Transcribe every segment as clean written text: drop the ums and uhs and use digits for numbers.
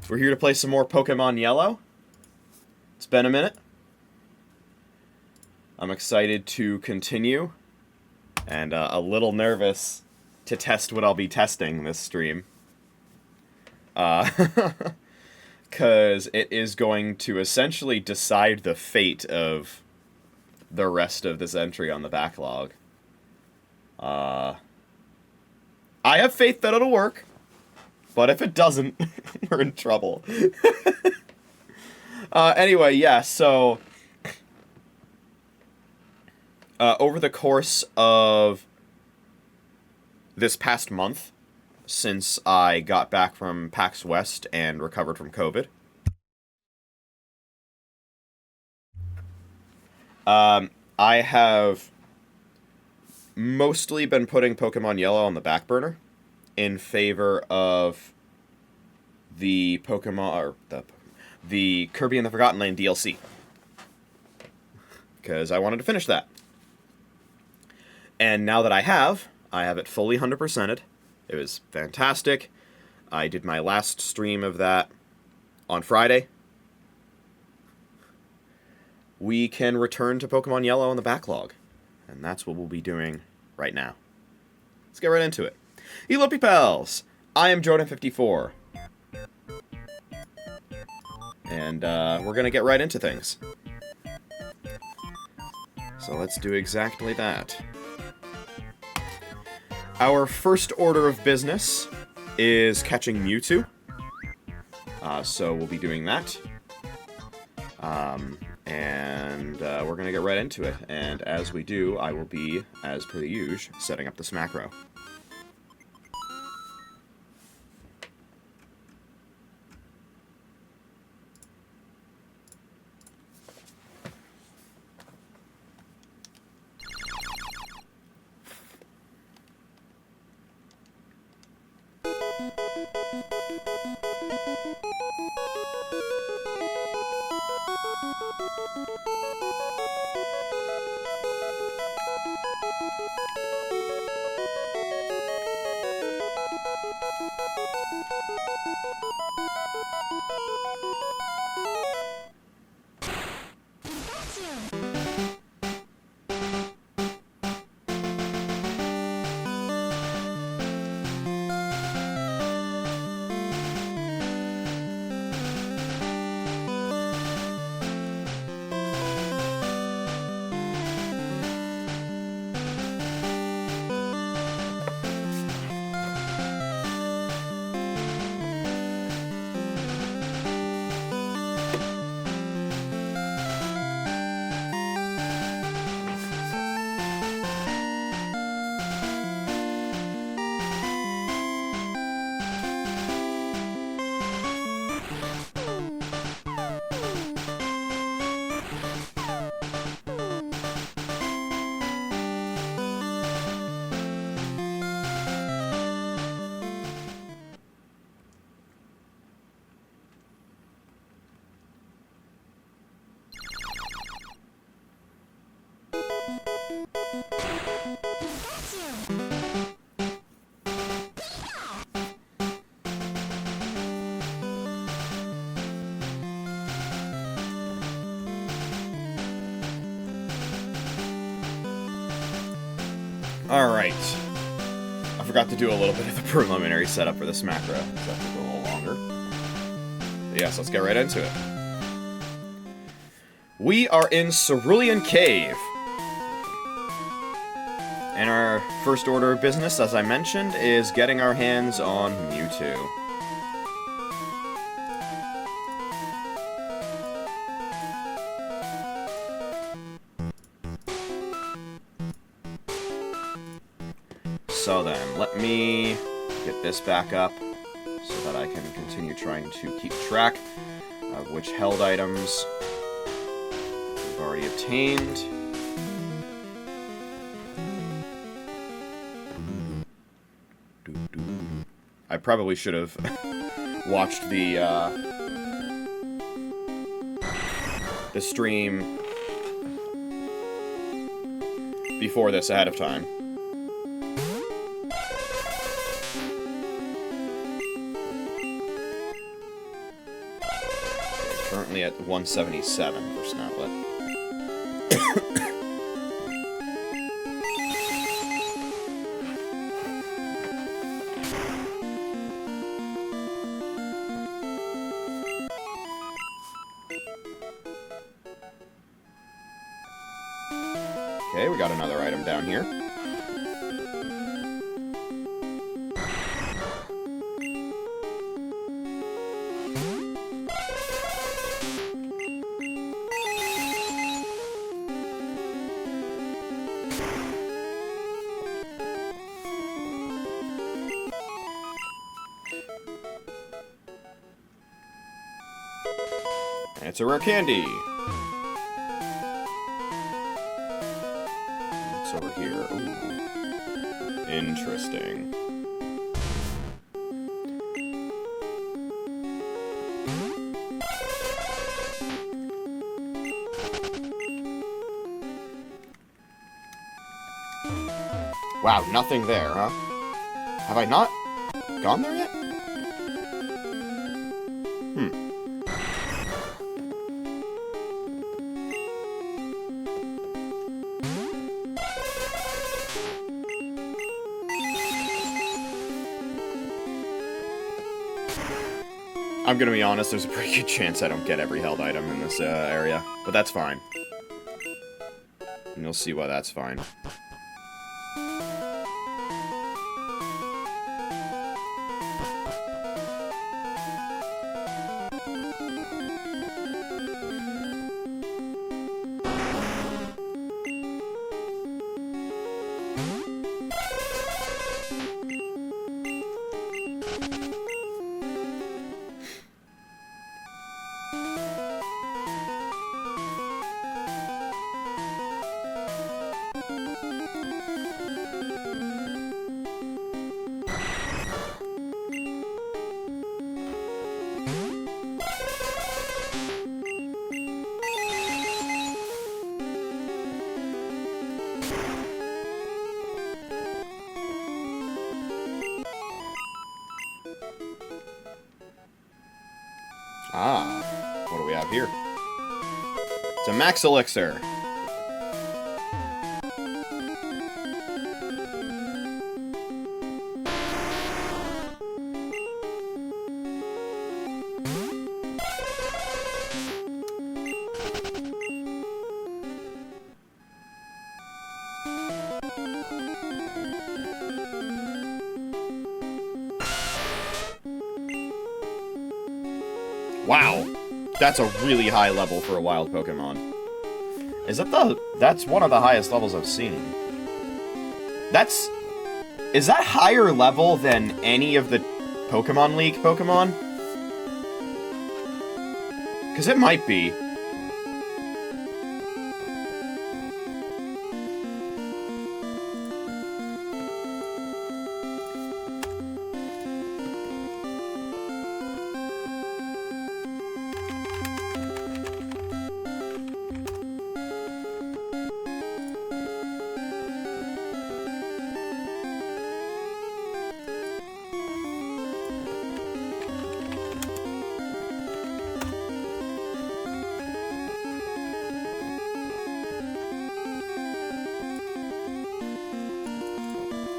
We're here to play some more Pokemon Yellow. It's been a minute. I'm excited to continue, and a little nervous to test what I'll be testing this stream. Because it is going to essentially decide the fate of the rest of this entry on the backlog. I have faith that it'll work, but if it doesn't, we're in trouble. Anyway, yeah, so over the course of this past month, since I got back from PAX West and recovered from COVID, I have mostly been putting Pokemon Yellow on the back burner in favor of the the Kirby and the Forgotten Land DLC, because I wanted to finish that. And now that I have it fully 100%ed. It was fantastic. I did my last stream of that on Friday. We can return to Pokemon Yellow on the backlog, and that's what we'll be doing right now. Let's get right into it. Elope Pals! I am JoeDan54. And we're going to get right into things. So let's do exactly that. Our first order of business is catching Mewtwo. So we'll be doing that. And we're going to get right into it. And as we do, I will be, as per the usual, setting up this macro. Alright. I forgot to do a little bit of the preliminary setup for this macro, so that took a little longer. But yes, let's get right into it. We are in Cerulean Cave. And our first order of business, as I mentioned, is getting our hands on Mewtwo. So then, let me get this back up so that I can continue trying to keep track of which held items we've already obtained. I probably should have watched the stream before this ahead of time. Currently at 177 for Snoutlet. Okay, we got another item down here. And it's a rare candy. What's over here? Ooh. Interesting. Wow, nothing there, huh? Have I not gone there yet? I'm gonna be honest, there's a pretty good chance I don't get every held item in this area, but that's fine. And you'll see why that's fine. Ah, what do we have here? It's a max elixir. Wow, that's a really high level for a wild Pokemon. That's one of the highest levels I've seen. Is that higher level than any of the Pokemon League Pokemon? Because it might be.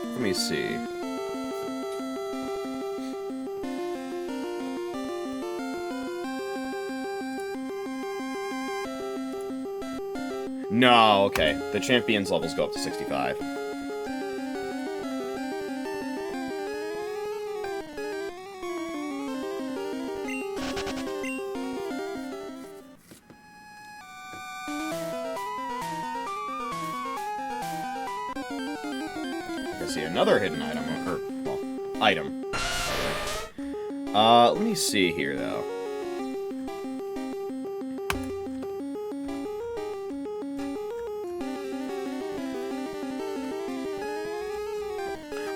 Let me see. No, okay. The champions levels go up to 65. I see another hidden item, or, well, item. Let me see here, though.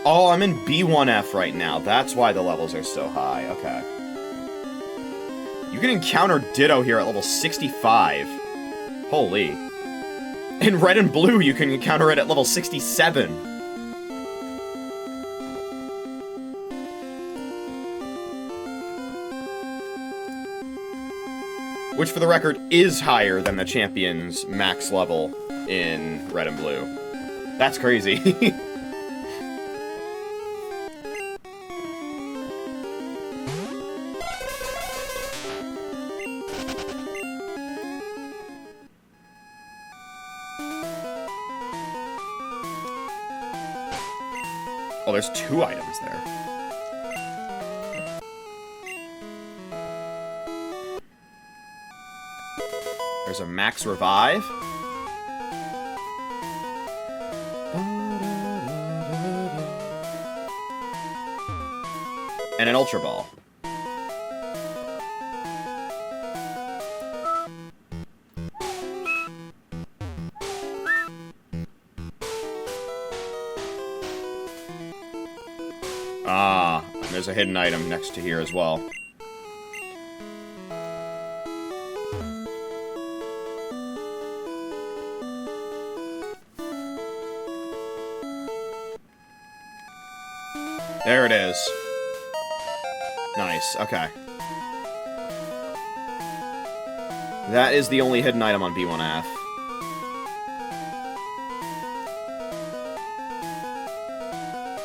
Oh, I'm in B1F right now. That's why the levels are so high. Okay. You can encounter Ditto here at level 65. Holy. In Red and Blue, you can encounter it at level 67. Which, for the record, is higher than the champion's max level in Red and Blue. That's crazy. Oh, there's 2 items there. There's a max revive. And an Ultra Ball. Ah, and there's a hidden item next to here as well. There it is. Nice, okay. That is the only hidden item on B1F.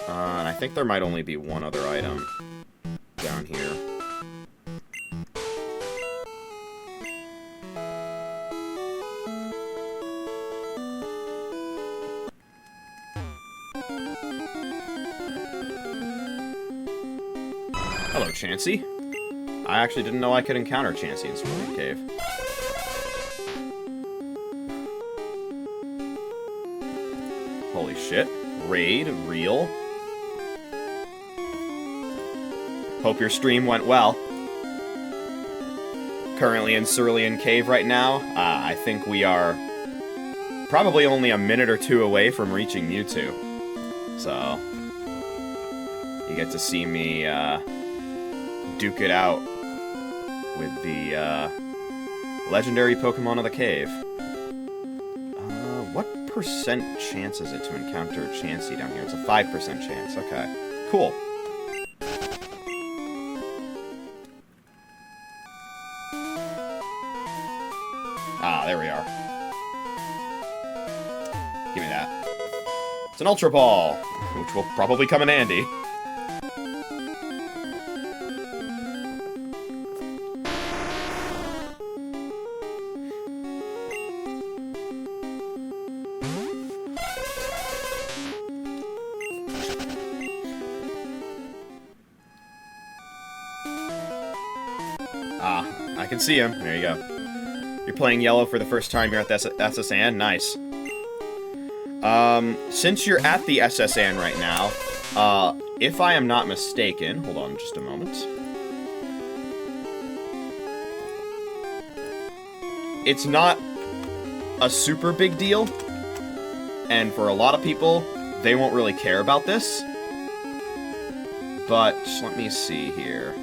And I think there might only be one other item down here. Hello, Chansey. I actually didn't know I could encounter Chansey in Cerulean Cave. Holy shit. Raid? Real? Hope your stream went well. Currently in Cerulean Cave right now. I think we are probably only a minute or 2 away from reaching Mewtwo. So, you get to see me duke it out with the legendary Pokemon of the cave. What percent chance is it to encounter Chansey down here? It's a 5% chance. Okay, cool. Ah, there we are. Give me that. It's an Ultra Ball, which will probably come in handy. Ah, I can see him. There you go. You're playing yellow for the first time here at the SSN? Nice. Since you're at the SSN right now, if I am not mistaken, hold on just a moment. It's not a super big deal, and for a lot of people, they won't really care about this. But, let me see here.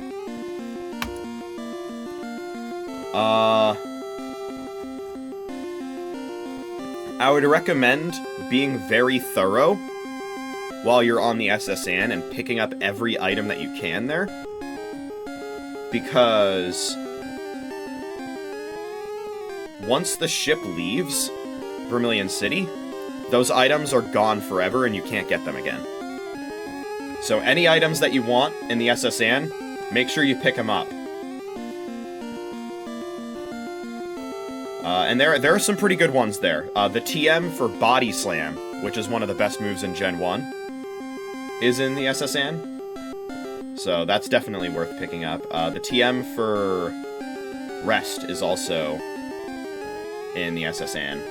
I would recommend being very thorough while you're on the SSN and picking up every item that you can there. Because once the ship leaves Vermilion City, those items are gone forever and you can't get them again. So any items that you want in the SSN, make sure you pick them up. And there are some pretty good ones there. The TM for Body Slam, which is one of the best moves in Gen 1, is in the SSN. So that's definitely worth picking up. The TM for Rest is also in the SSN.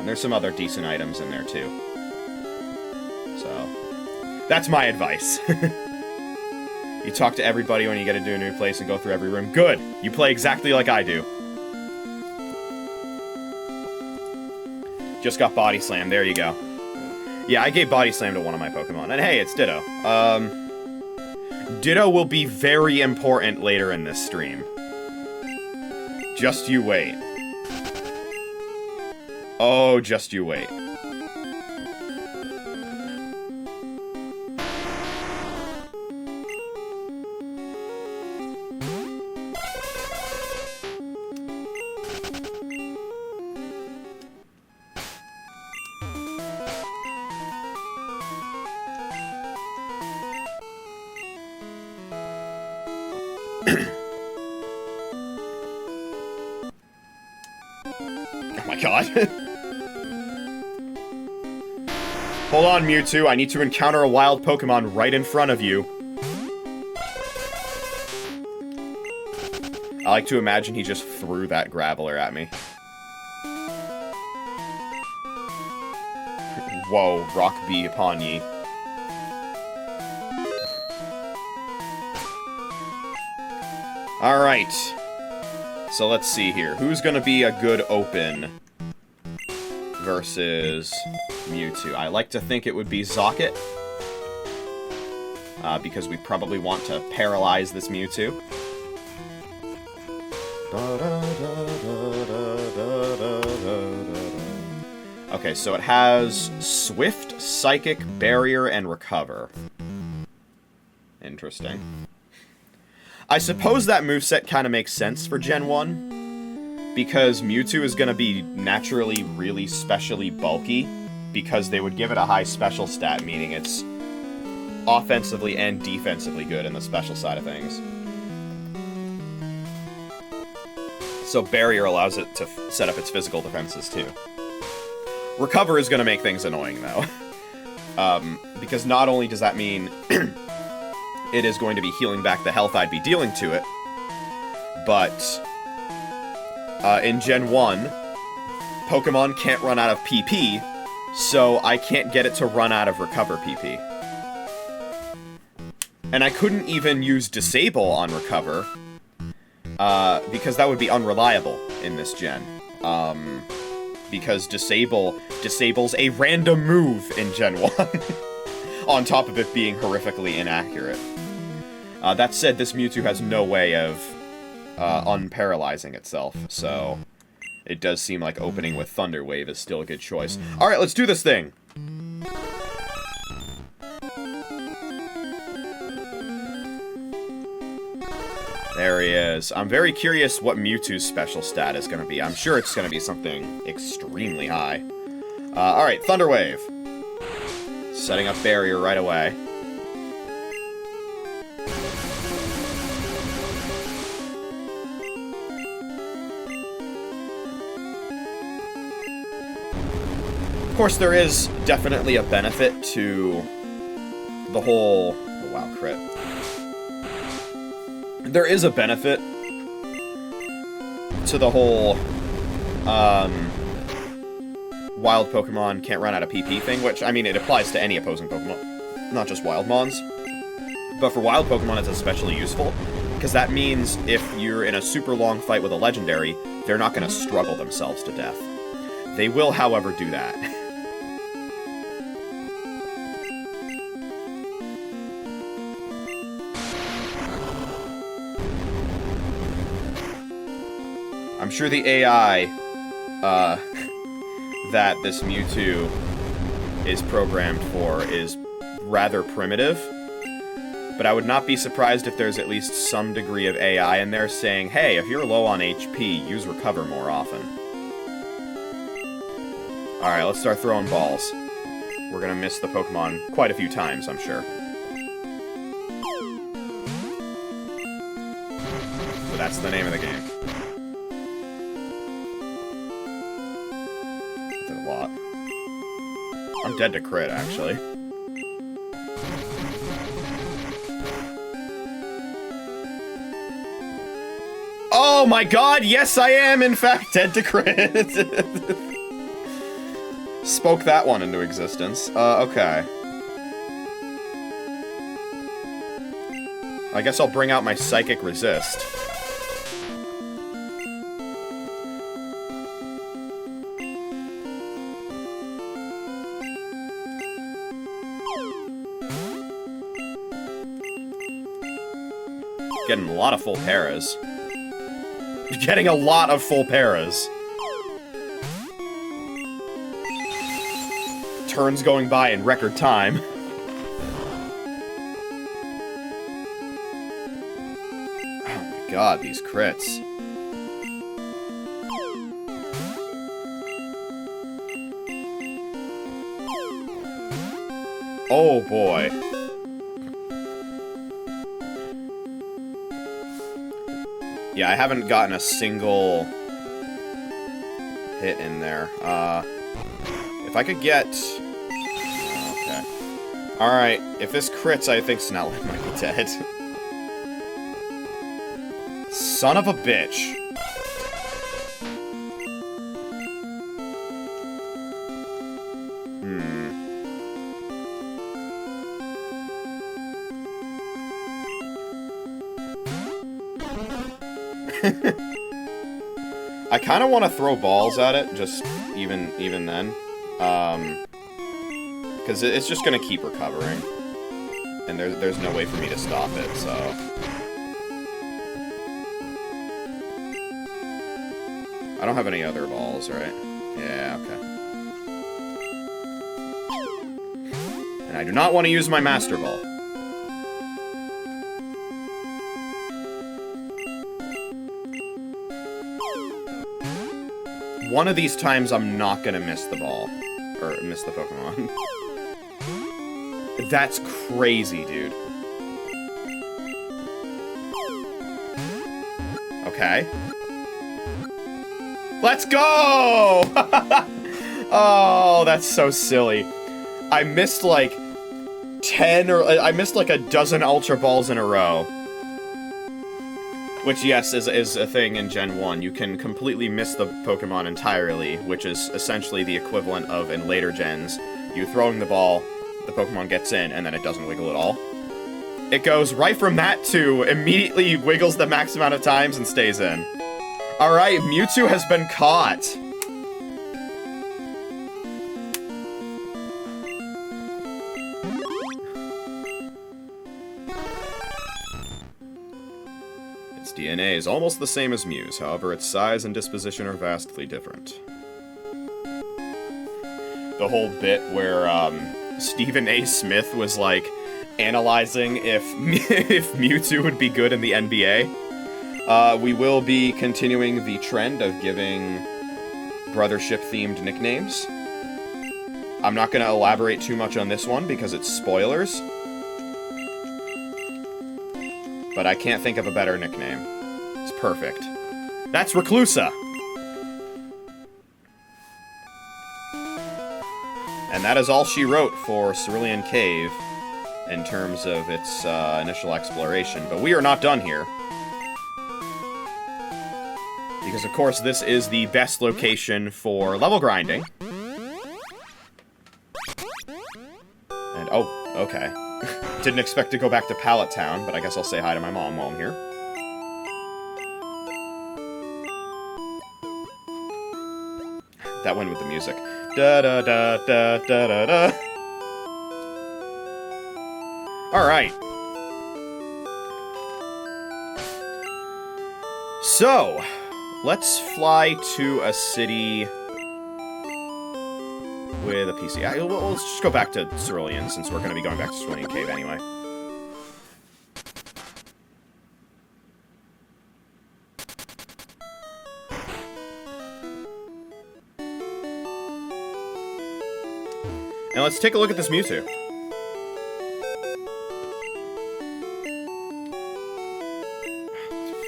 There's some other decent items in there, too. So, that's my advice. You talk to everybody when you get into a new place and go through every room. Good! You play exactly like I do. Just got Body Slam, there you go. Yeah, I gave Body Slam to one of my Pokemon. And hey, it's Ditto. Ditto will be very important later in this stream. Just you wait. Oh, just you wait. my god. Hold on, Mewtwo. I need to encounter a wild Pokemon right in front of you. I like to imagine he just threw that Graveler at me. Whoa, Rock be upon ye. Alright. So let's see here. Who's gonna be a good open versus Mewtwo? I like to think it would be Zocket. Because we probably want to paralyze this Mewtwo. Okay, so it has Swift, Psychic, Barrier, and Recover. Interesting. I suppose that moveset kind of makes sense for Gen 1, because Mewtwo is going to be naturally really specially bulky, because they would give it a high special stat, meaning it's offensively and defensively good in the special side of things. So Barrier allows it to set up its physical defenses too. Recover is going to make things annoying though. Because not only does that mean it is going to be healing back the health I'd be dealing to it, but in Gen 1, Pokemon can't run out of PP, so I can't get it to run out of Recover PP. And I couldn't even use Disable on Recover, because that would be unreliable in this gen. Because disables a random move in Gen 1, on top of it being horrifically inaccurate. That said, this Mewtwo has no way of unparalyzing itself, so it does seem like opening with Thunder Wave is still a good choice. Alright, let's do this thing! There he is. I'm very curious what Mewtwo's special stat is going to be. I'm sure it's going to be something extremely high. Alright, Thunder Wave. Setting up Barrier right away. Of course, there is definitely a benefit to the whole... Oh, wow, crit. There is a benefit to the whole, wild Pokemon can't run out of PP thing, which, I mean, it applies to any opposing Pokemon, not just wild mons. But for wild Pokemon, it's especially useful, because that means if you're in a super long fight with a legendary, they're not going to struggle themselves to death. They will, however, do that. I'm sure the AI that this Mewtwo is programmed for is rather primitive, but I would not be surprised if there's at least some degree of AI in there saying, hey, if you're low on HP, use Recover more often. Alright, let's start throwing balls. We're gonna miss the Pokemon quite a few times, I'm sure. But that's the name of the game. I'm dead to crit, actually. Oh my god, yes I am, in fact, dead to crit! Spoke that one into existence. Okay. I guess I'll bring out my Psychic Resist. Getting a lot of full paras. Getting a lot of full paras. Turns going by in record time. Oh my god, these crits. Oh boy. Yeah, I haven't gotten a single hit in there. If I could get... Okay. Alright, if this crits, I think Snowline might be dead. Son of a bitch. I kind of want to throw balls at it, just even then. Because it's just going to keep recovering. And there's no way for me to stop it, so... I don't have any other balls, right? Yeah, okay. And I do not want to use my Master Ball. One of these times I'm not gonna miss the ball. Or miss the Pokemon. That's crazy, dude. Okay. Let's go! Oh, that's so silly. I missed like 10 or... I missed like a dozen Ultra Balls in a row. Which, yes, is a thing in Gen 1. You can completely miss the Pokemon entirely, which is essentially the equivalent of, in later gens, you throwing the ball, the Pokemon gets in, and then it doesn't wiggle at all. It goes right from that to immediately wiggles the max amount of times and stays in. Alright, Mewtwo has been caught. Its DNA is almost the same as Mew's, however its size and disposition are vastly different. The whole bit where Stephen A. Smith was like analyzing if Mewtwo would be good in the NBA. We will be continuing the trend of giving brothership-themed nicknames. I'm not going to elaborate too much on this one because it's spoilers. But I can't think of a better nickname. It's perfect. That's Reclusa! And that is all she wrote for Cerulean Cave in terms of its initial exploration. But we are not done here. Because, of course, this is the best location for level grinding. And, oh, okay. Didn't expect to go back to Pallet Town, but I guess I'll say hi to my mom while I'm here. That went with the music. Da-da-da-da-da-da-da. Alright. So... let's fly to a city with a PC. Well, let's just go back to Cerulean, since we're going to be going back to Cerulean Cave anyway. And let's take a look at this Mewtwo.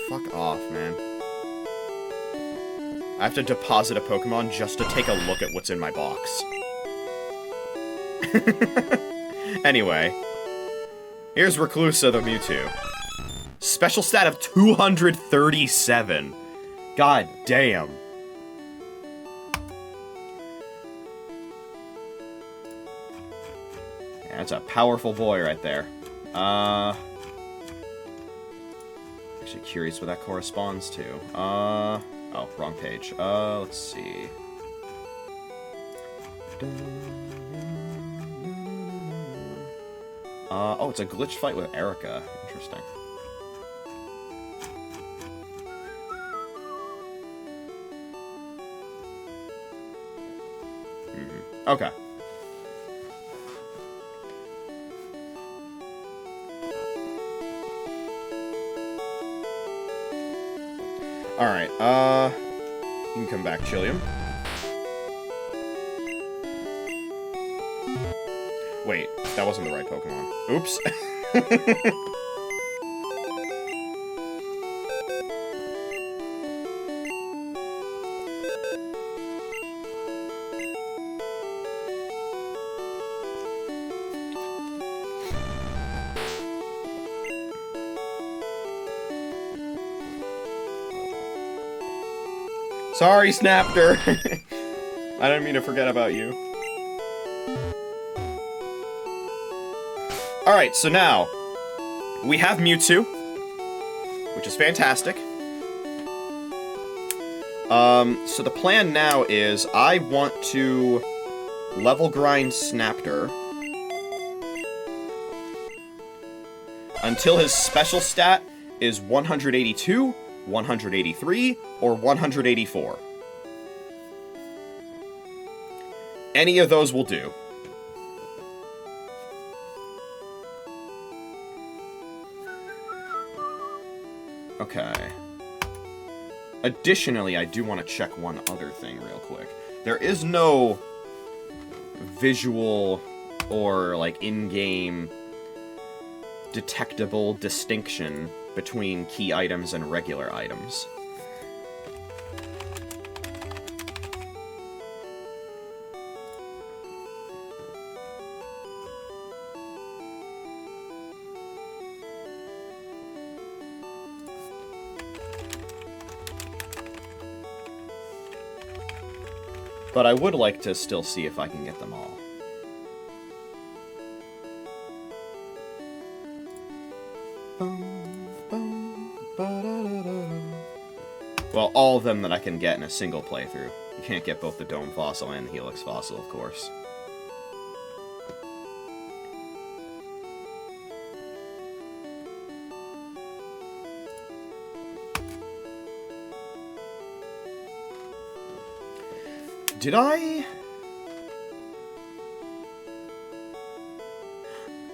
Fuck off, man. I have to deposit a Pokemon just to take a look at what's in my box. Anyway. Here's Reclusa the Mewtwo. Special stat of 237. God damn. Yeah, that's a powerful boy right there. Actually curious what that corresponds to. Oh, wrong page. Let's see. Oh, it's a glitch fight with Erica. Interesting. Okay. Alright, you can come back, Chillium. Wait, that wasn't the right Pokemon. Oops. Sorry, Snapter! I didn't mean to forget about you. Alright, so now, we have Mewtwo, which is fantastic. So the plan now is I want to level grind Snapter until his special stat is 182, 183, or 184. Any of those will do. Okay. Additionally, I do want to check one other thing real quick. There is no visual or, like, in-game detectable distinction between key items and regular items. But I would like to still see if I can get them all. Well, all of them that I can get in a single playthrough. You can't get both the Dome Fossil and the Helix Fossil, of course. Did I?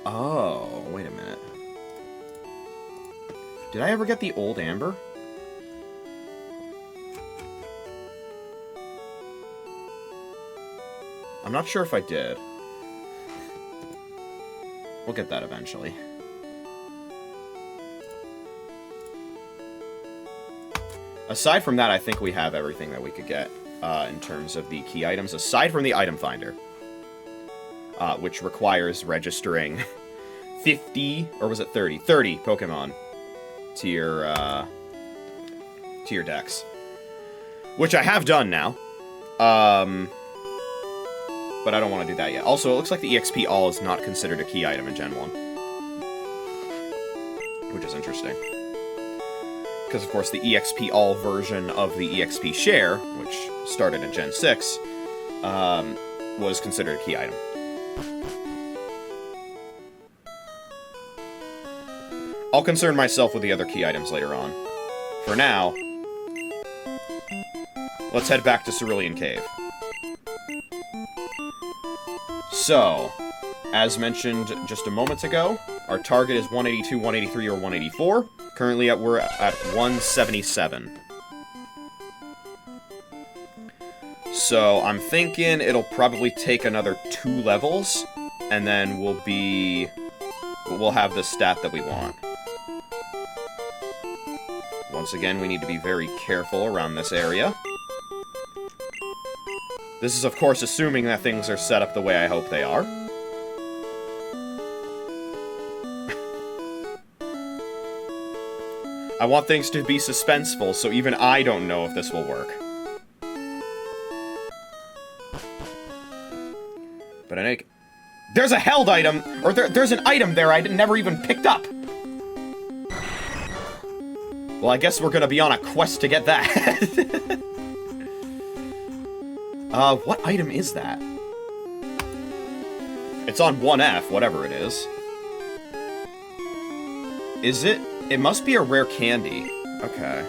Oh, wait a minute. Did I ever get the old Amber? I'm not sure if I did. We'll get that eventually. Aside from that, I think we have everything that we could get. In terms of the key items, aside from the item finder, which requires registering 50, or was it 30? 30 Pokemon to your dex. Which I have done now. But I don't want to do that yet. Also, it looks like the EXP All is not considered a key item in Gen 1. Which is interesting. Because, of course, the EXP All version of the EXP Share, which started in Gen 6, was considered a key item. I'll concern myself with the other key items later on. For now, let's head back to Cerulean Cave. So, as mentioned just a moment ago, our target is 182, 183, or 184. Currently, we're at 177. So, I'm thinking it'll probably take another 2 levels, and then we'll have the stat that we want. Once again, we need to be very careful around this area. This is, of course, assuming that things are set up the way I hope they are. I want things to be suspenseful, so even I don't know if this will work. But I think... There's a held item! Or there's an item there I never even picked up! Well, I guess we're gonna be on a quest to get that. What item is that? It's on 1F, whatever it is. Is it? It must be a rare candy. Okay.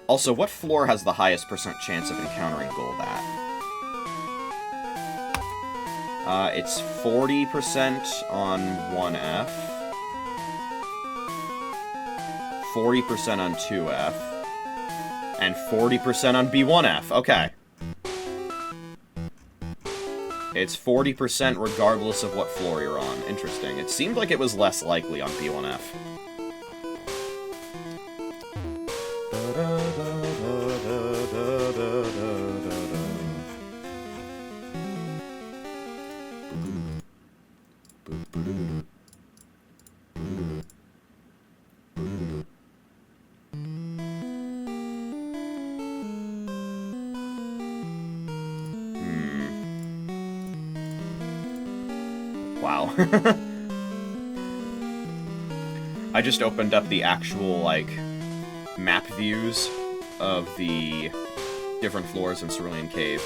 Also, what floor has the highest % chance of encountering Golbat? It's 40% on 1F, 40% on 2F, and 40% on B1F. Okay. It's 40% regardless of what floor you're on. Interesting. It seemed like it was less likely on B1F. I just opened up the actual, like, map views of the different floors in Cerulean Cave.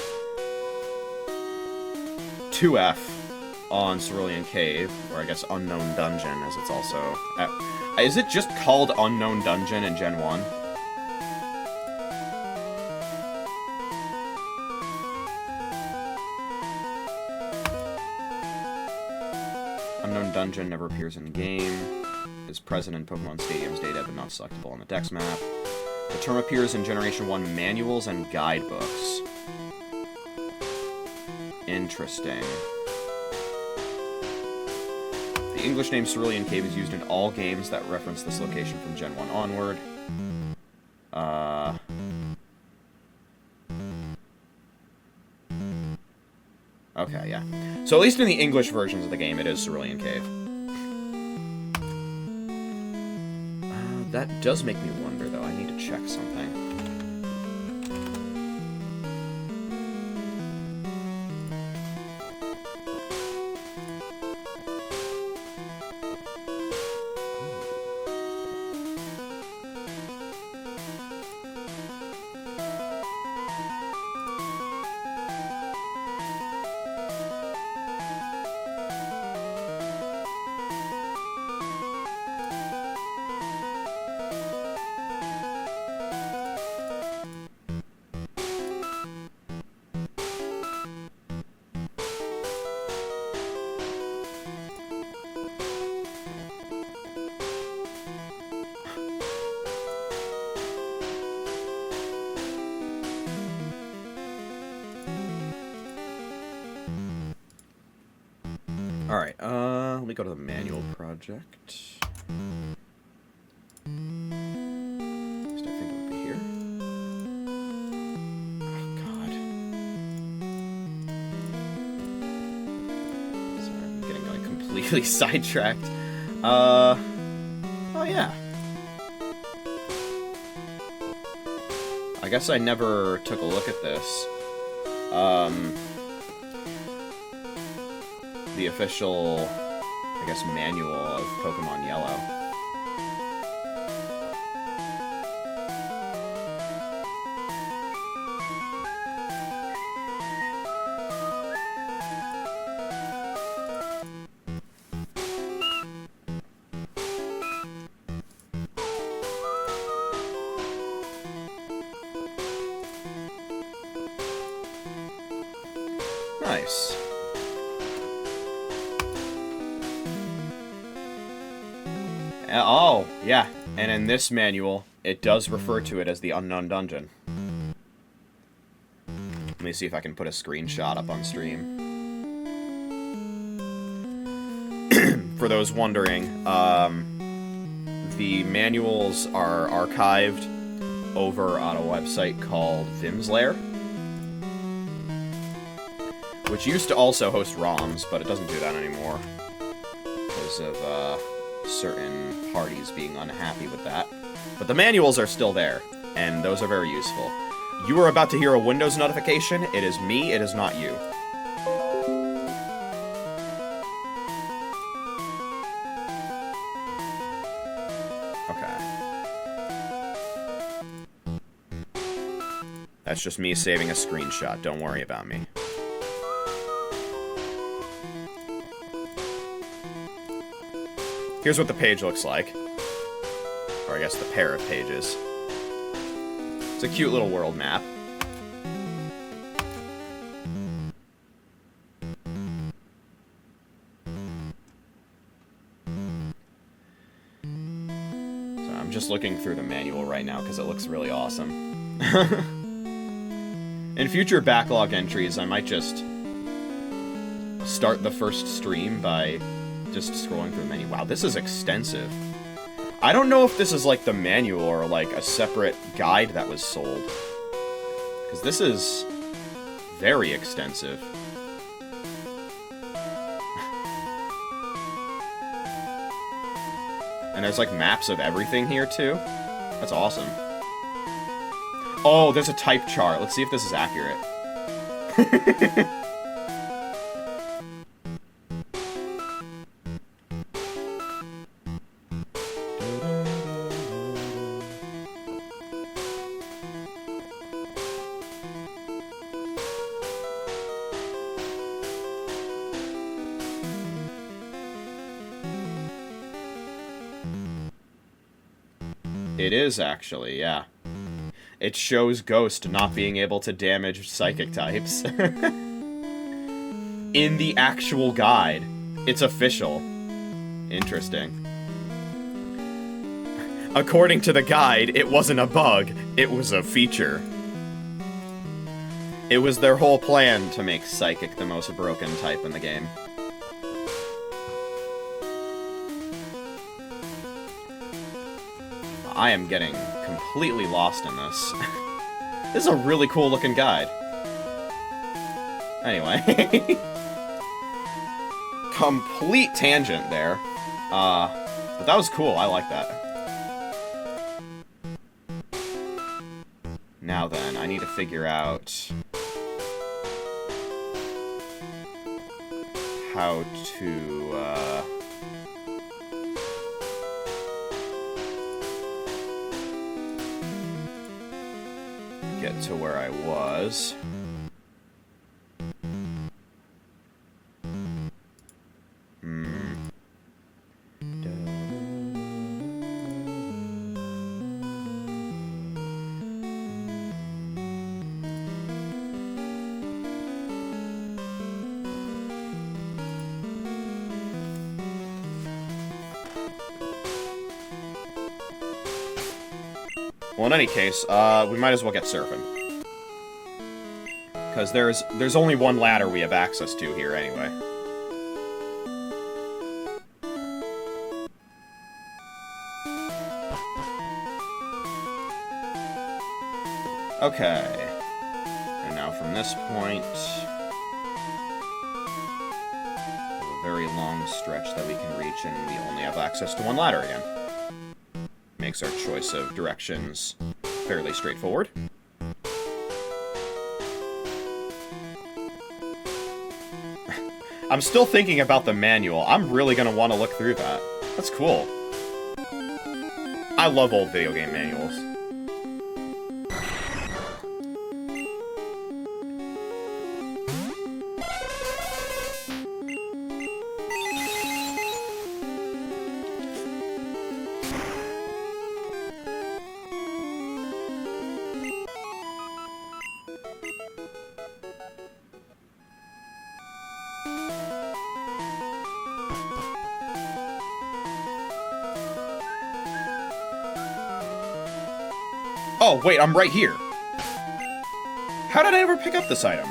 2F on Cerulean Cave, or I guess Unknown Dungeon, as it's also... is it just called Unknown Dungeon in Gen 1? Unknown Dungeon never appears in game. Is present in Pokemon Stadium's data, but not selectable on the Dex map. The term appears in Generation 1 manuals and guidebooks. Interesting. The English name Cerulean Cave is used in all games that reference this location from Gen 1 onward. Okay, yeah. So at least in the English versions of the game, it is Cerulean Cave. That does make me wonder, though. I need to check something. Alright, let me go to the manual project. At least I think it would be here. Oh, God. Sorry, I'm getting, like, completely sidetracked. Oh, yeah. I guess I never took a look at this. The official, I guess, manual of Pokemon Yellow. Nice. Oh, yeah. And in this manual, it does refer to it as the Unknown Dungeon. Let me see if I can put a screenshot up on stream. For those wondering, the manuals are archived over on a website called Vim's Lair, which used to also host ROMs, but it doesn't do that anymore because of certain parties being unhappy with that. But the manuals are still there, and those are very useful. You are about to hear a Windows notification. It is me, it is not you. Okay. That's just me saving a screenshot. Don't worry about me. Here's what the page looks like. Or I guess the pair of pages. It's a cute little world map. So I'm just looking through the manual right now because it looks really awesome. In future backlog entries, I might just start the first stream by just scrolling through the menu. Wow, this is extensive. I don't know if this is like the manual or like a separate guide that was sold. Because this is very extensive. And there's like maps of everything here too. That's awesome. Oh, there's a type chart. Let's see if this is accurate. It is, actually, yeah. It shows Ghost not being able to damage psychic types. In the actual guide. It's official. Interesting. According to the guide, it wasn't a bug, it was a feature. It was their whole plan to make Psychic the most broken type in the game. I am getting completely lost in this. This is a really cool looking guide. Anyway. Complete tangent there. But that was cool, I like that. Now then, I need to figure out how to, get to where I was. Well, in any case, we might as well get surfing. Because there's only one ladder we have access to here anyway. Okay. And now from this point, a very long stretch that we can reach, and we only have access to one ladder again. Makes our choice of directions fairly straightforward. I'm still thinking about the manual. I'm really gonna want to look through that. That's cool. I love old video game manuals. Oh, wait, I'm right here. How did I ever pick up this item?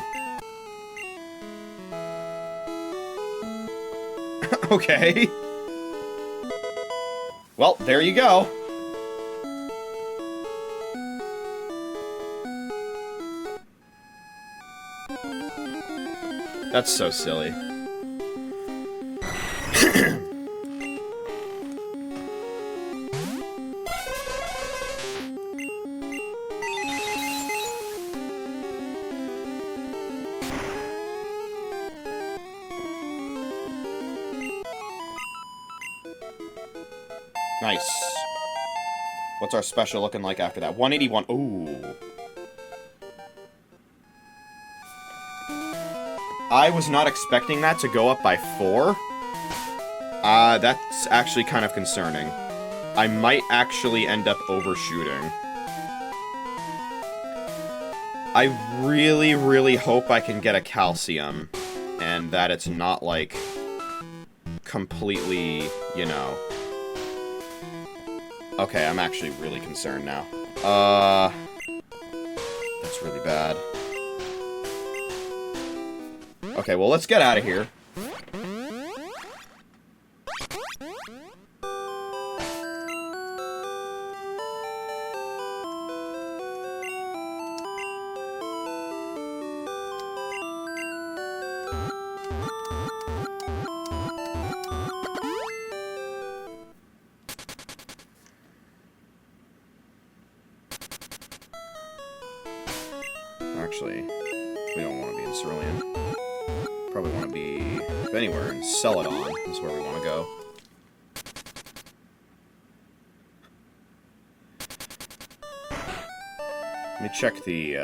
Okay. Well, there you go. That's so silly. Nice. What's our special looking like after that? 181. Ooh. I was not expecting that to go up by 4. That's actually kind of concerning. I might actually end up overshooting. I really, really hope I can get a calcium, and that it's not, like, completely, you know... Okay, I'm actually really concerned now. That's really bad. Okay, well, let's get out of here. Actually, we don't want to be in Cerulean. Probably want to be, if anywhere, in Celadon is where we want to go. Let me check the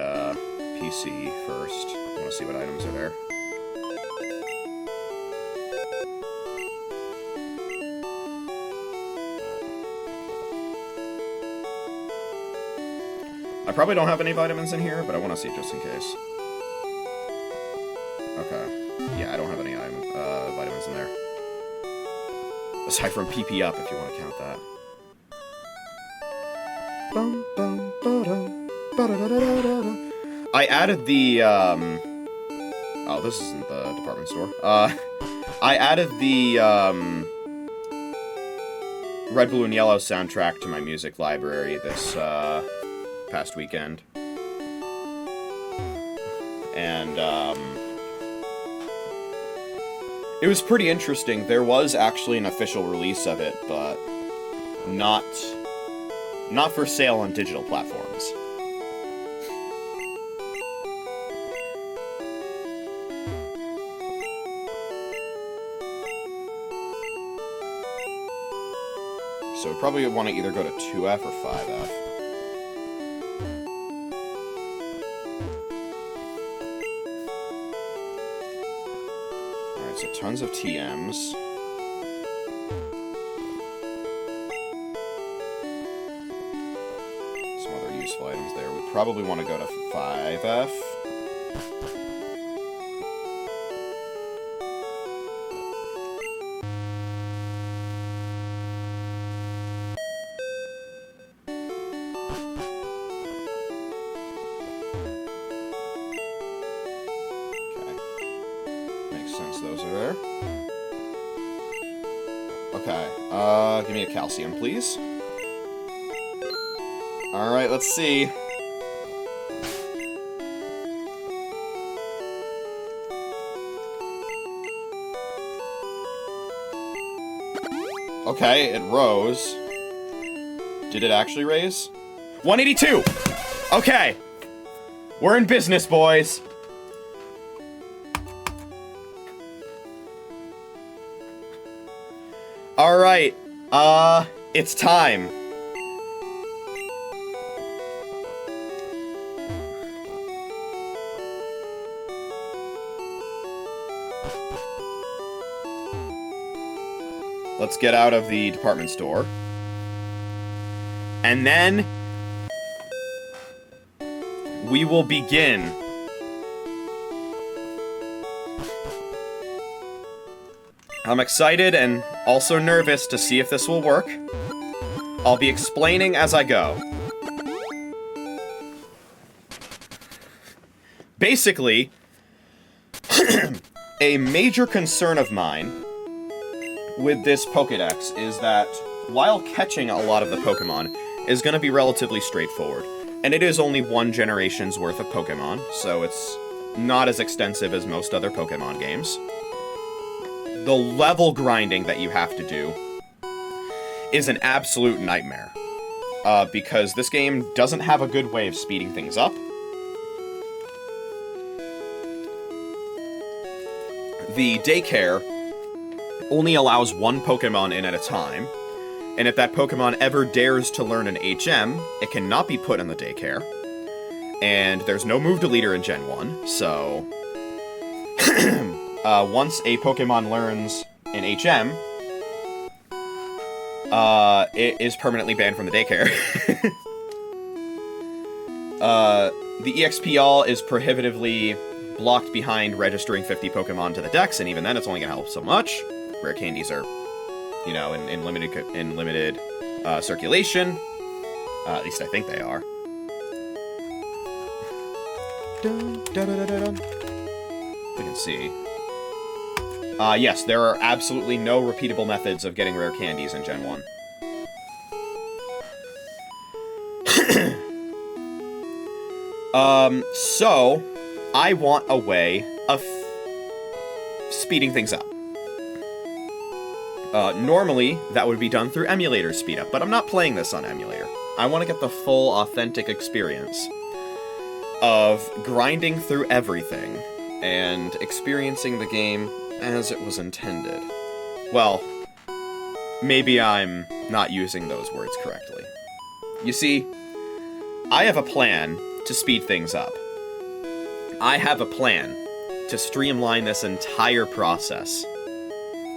PC first. I want to see what items are there. I probably don't have any vitamins in here, but I want to see just in case. Okay. Yeah, I don't have any vitamins in there. Aside from PP up, if you want to count that. I added the, oh, this isn't the department store. I added the, Red, Blue, and Yellow soundtrack to my music library this, past weekend. And, it was pretty interesting. There was actually an official release of it, but not for sale on digital platforms. So we probably want to either go to 2F or 5F. Alright, so tons of TMs. Some other useful items there. We probably want to go to 5F. Give me a calcium, please. Alright, let's see. Okay, it rose. Did it actually raise? 182! Okay! We're in business, boys! Alright. It's time. Let's get out of the department store. And then we will begin. I'm excited and also nervous to see if this will work. I'll be explaining as I go. Basically, a major concern of mine with this Pokédex is that while catching a lot of the Pokémon is going to be relatively straightforward, and it is only one generation's worth of Pokémon, so it's not as extensive as most other Pokémon games. The level grinding that you have to do is an absolute nightmare, because this game doesn't have a good way of speeding things up. The daycare only allows one Pokemon in at a time, and if that Pokemon ever dares to learn an HM, it cannot be put in the daycare. And there's no move deleter in Gen 1, so once a Pokemon learns an HM, it is permanently banned from the daycare. The EXP all is prohibitively blocked behind registering 50 Pokemon to the Dex, and even then it's only gonna help so much. Rare candies are, you know, in limited circulation. At least I think they are. We can see. Yes, there are absolutely no repeatable methods of getting rare candies in Gen 1. So, I want a way of speeding things up. Normally, that would be done through emulator speed up, but I'm not playing this on emulator. I want to get the full, authentic experience of grinding through everything and experiencing the game as it was intended. Well, maybe I'm not using those words correctly. You see, I have a plan to speed things up. I have a plan to streamline this entire process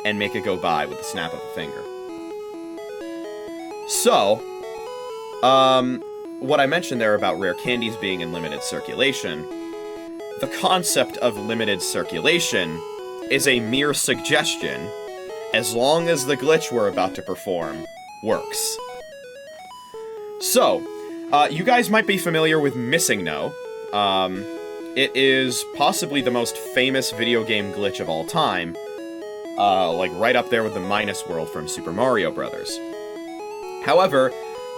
and make it go by with the snap of a finger. So, what I mentioned there about rare candies being in limited circulation, the concept of limited circulation is a mere suggestion as long as the glitch we're about to perform works. So, you guys might be familiar with Missing No. It is possibly the most famous video game glitch of all time, like right up there with the Minus World from Super Mario Bros. However,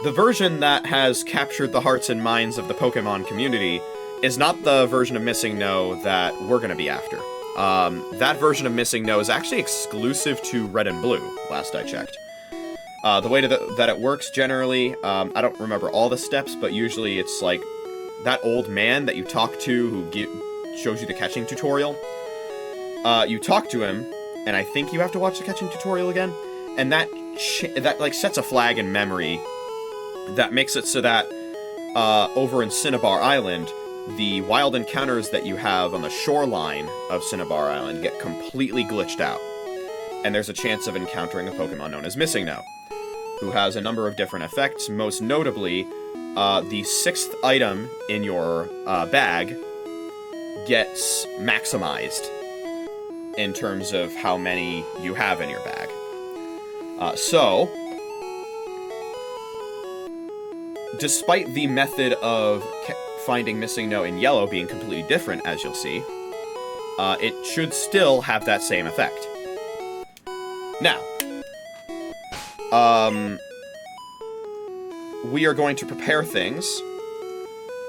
the version that has captured the hearts and minds of the Pokémon community is not the version of Missing No that we're going to be after. That version of Missing No is actually exclusive to Red and Blue, last I checked. The way that it works generally, I don't remember all the steps, but usually it's like that old man that you talk to who shows you the catching tutorial. You talk to him, and I think you have to watch the catching tutorial again, and that like sets a flag in memory that makes it so that over in Cinnabar Island, the wild encounters that you have on the shoreline of Cinnabar Island get completely glitched out. And there's a chance of encountering a Pokemon known as Missing No, who has a number of different effects, most notably, the 6th item in your bag gets maximized in terms of how many you have in your bag. So, despite the method of finding Missing No in yellow being completely different, as you'll see, it should still have that same effect. Now, we are going to prepare things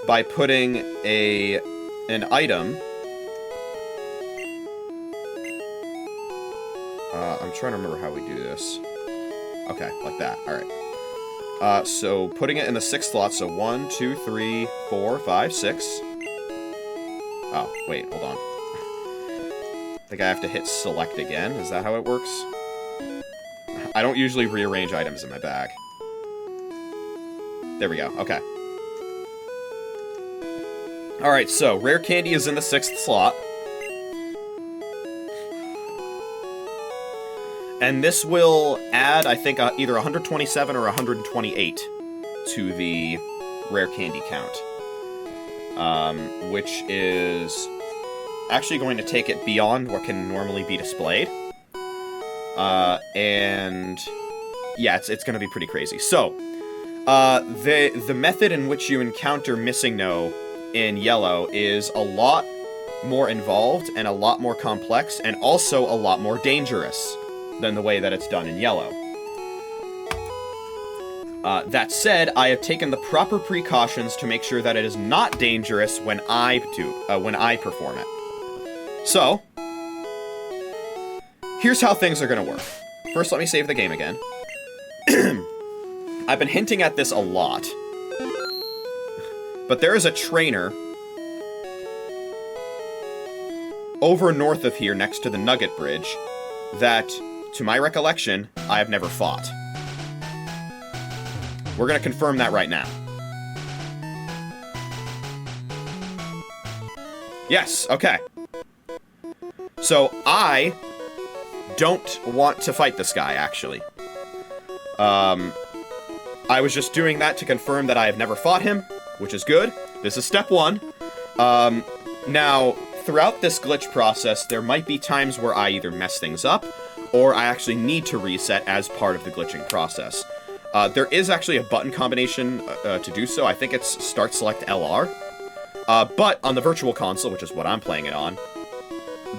by putting an item. I'm trying to remember how we do this. Okay, like that. Alright. So putting it in the 6th slot, so 1, 2, 3, 4, 5, 6. Oh, wait, hold on. I think I have to hit select again. Is that how it works? I don't usually rearrange items in my bag. There we go, okay. Alright, so rare candy is in the 6th slot. And this will add, I think, either 127 or 128 to the rare candy count. Which is actually going to take it beyond what can normally be displayed. And yeah, it's going to be pretty crazy. So, the method in which you encounter Missing No in yellow is a lot more involved and a lot more complex and also a lot more dangerous than the way that it's done in yellow. That said, I have taken the proper precautions to make sure that it is not dangerous when I perform it. So, here's how things are going to work. First, let me save the game again. I've been hinting at this a lot, but there is a trainer over north of here next to the Nugget Bridge that, to my recollection, I have never fought. We're going to confirm that right now. Yes, okay. So, I don't want to fight this guy, actually. I was just doing that to confirm that I have never fought him, which is good. This is step 1. Now, throughout this glitch process, there might be times where I either mess things up, or I actually need to reset as part of the glitching process. There is actually a button combination to do so. I think it's Start Select LR. But on the Virtual Console, which is what I'm playing it on,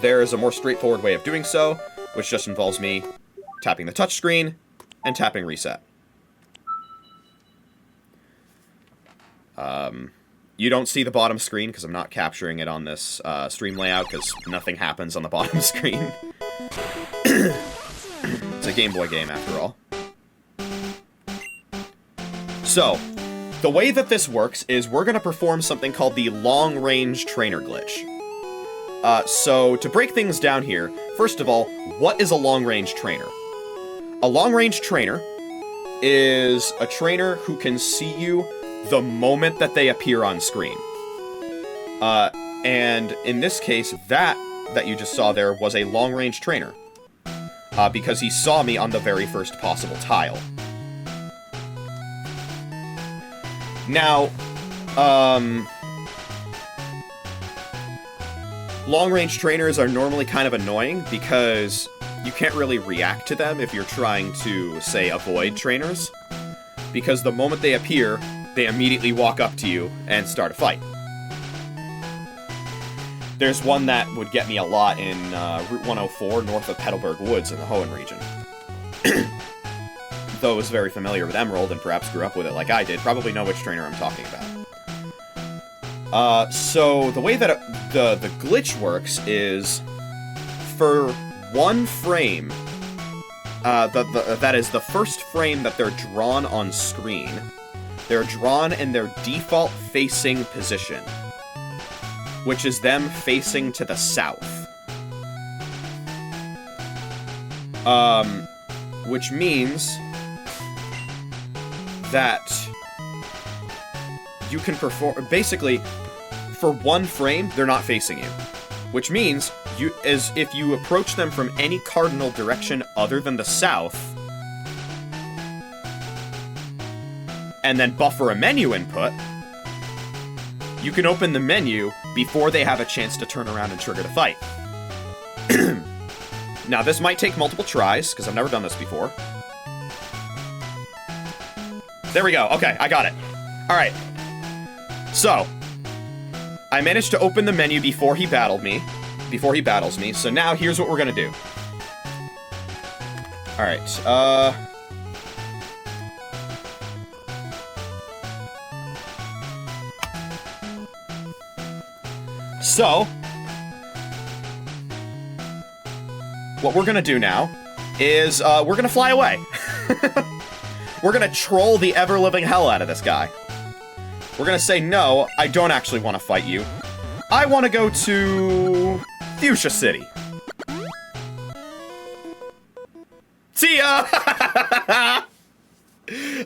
there is a more straightforward way of doing so, which just involves me tapping the touchscreen and tapping Reset. You don't see the bottom screen because I'm not capturing it on this stream layout because nothing happens on the bottom screen. It's a Game Boy game after all. So, the way that this works is we're going to perform something called the Long Range Trainer Glitch. So, to break things down here, first of all, what is a Long Range Trainer? A Long Range Trainer is a trainer who can see you the moment that they appear on screen. And in this case, that you just saw there was a long-range trainer. Because he saw me on the very first possible tile. Now, long-range trainers are normally kind of annoying because you can't really react to them if you're trying to, say, avoid trainers. Because the moment they appear, they immediately walk up to you and start a fight. There's one that would get me a lot in Route 104 north of Petalburg Woods in the Hoenn region. Though I was very familiar with Emerald and perhaps grew up with it like I did, probably know which trainer I'm talking about. So the way that the glitch works is for one frame, that is the first frame that they're drawn on screen, they're drawn in their default facing position, which is them facing to the south. Which means that you can perform... Basically, for one frame, they're not facing you. Which means, if you approach them from any cardinal direction other than the south, and then buffer a menu input, you can open the menu before they have a chance to turn around and trigger the fight. Now, this might take multiple tries, because I've never done this before. There we go. Okay, I got it. Alright. So, I managed to open the menu before he battles me, so now here's what we're gonna do. Alright, So, what we're gonna do now is, we're gonna fly away. We're gonna troll the ever-living hell out of this guy. We're gonna say, no, I don't actually want to fight you. I want to go to... Fuchsia City. See ya!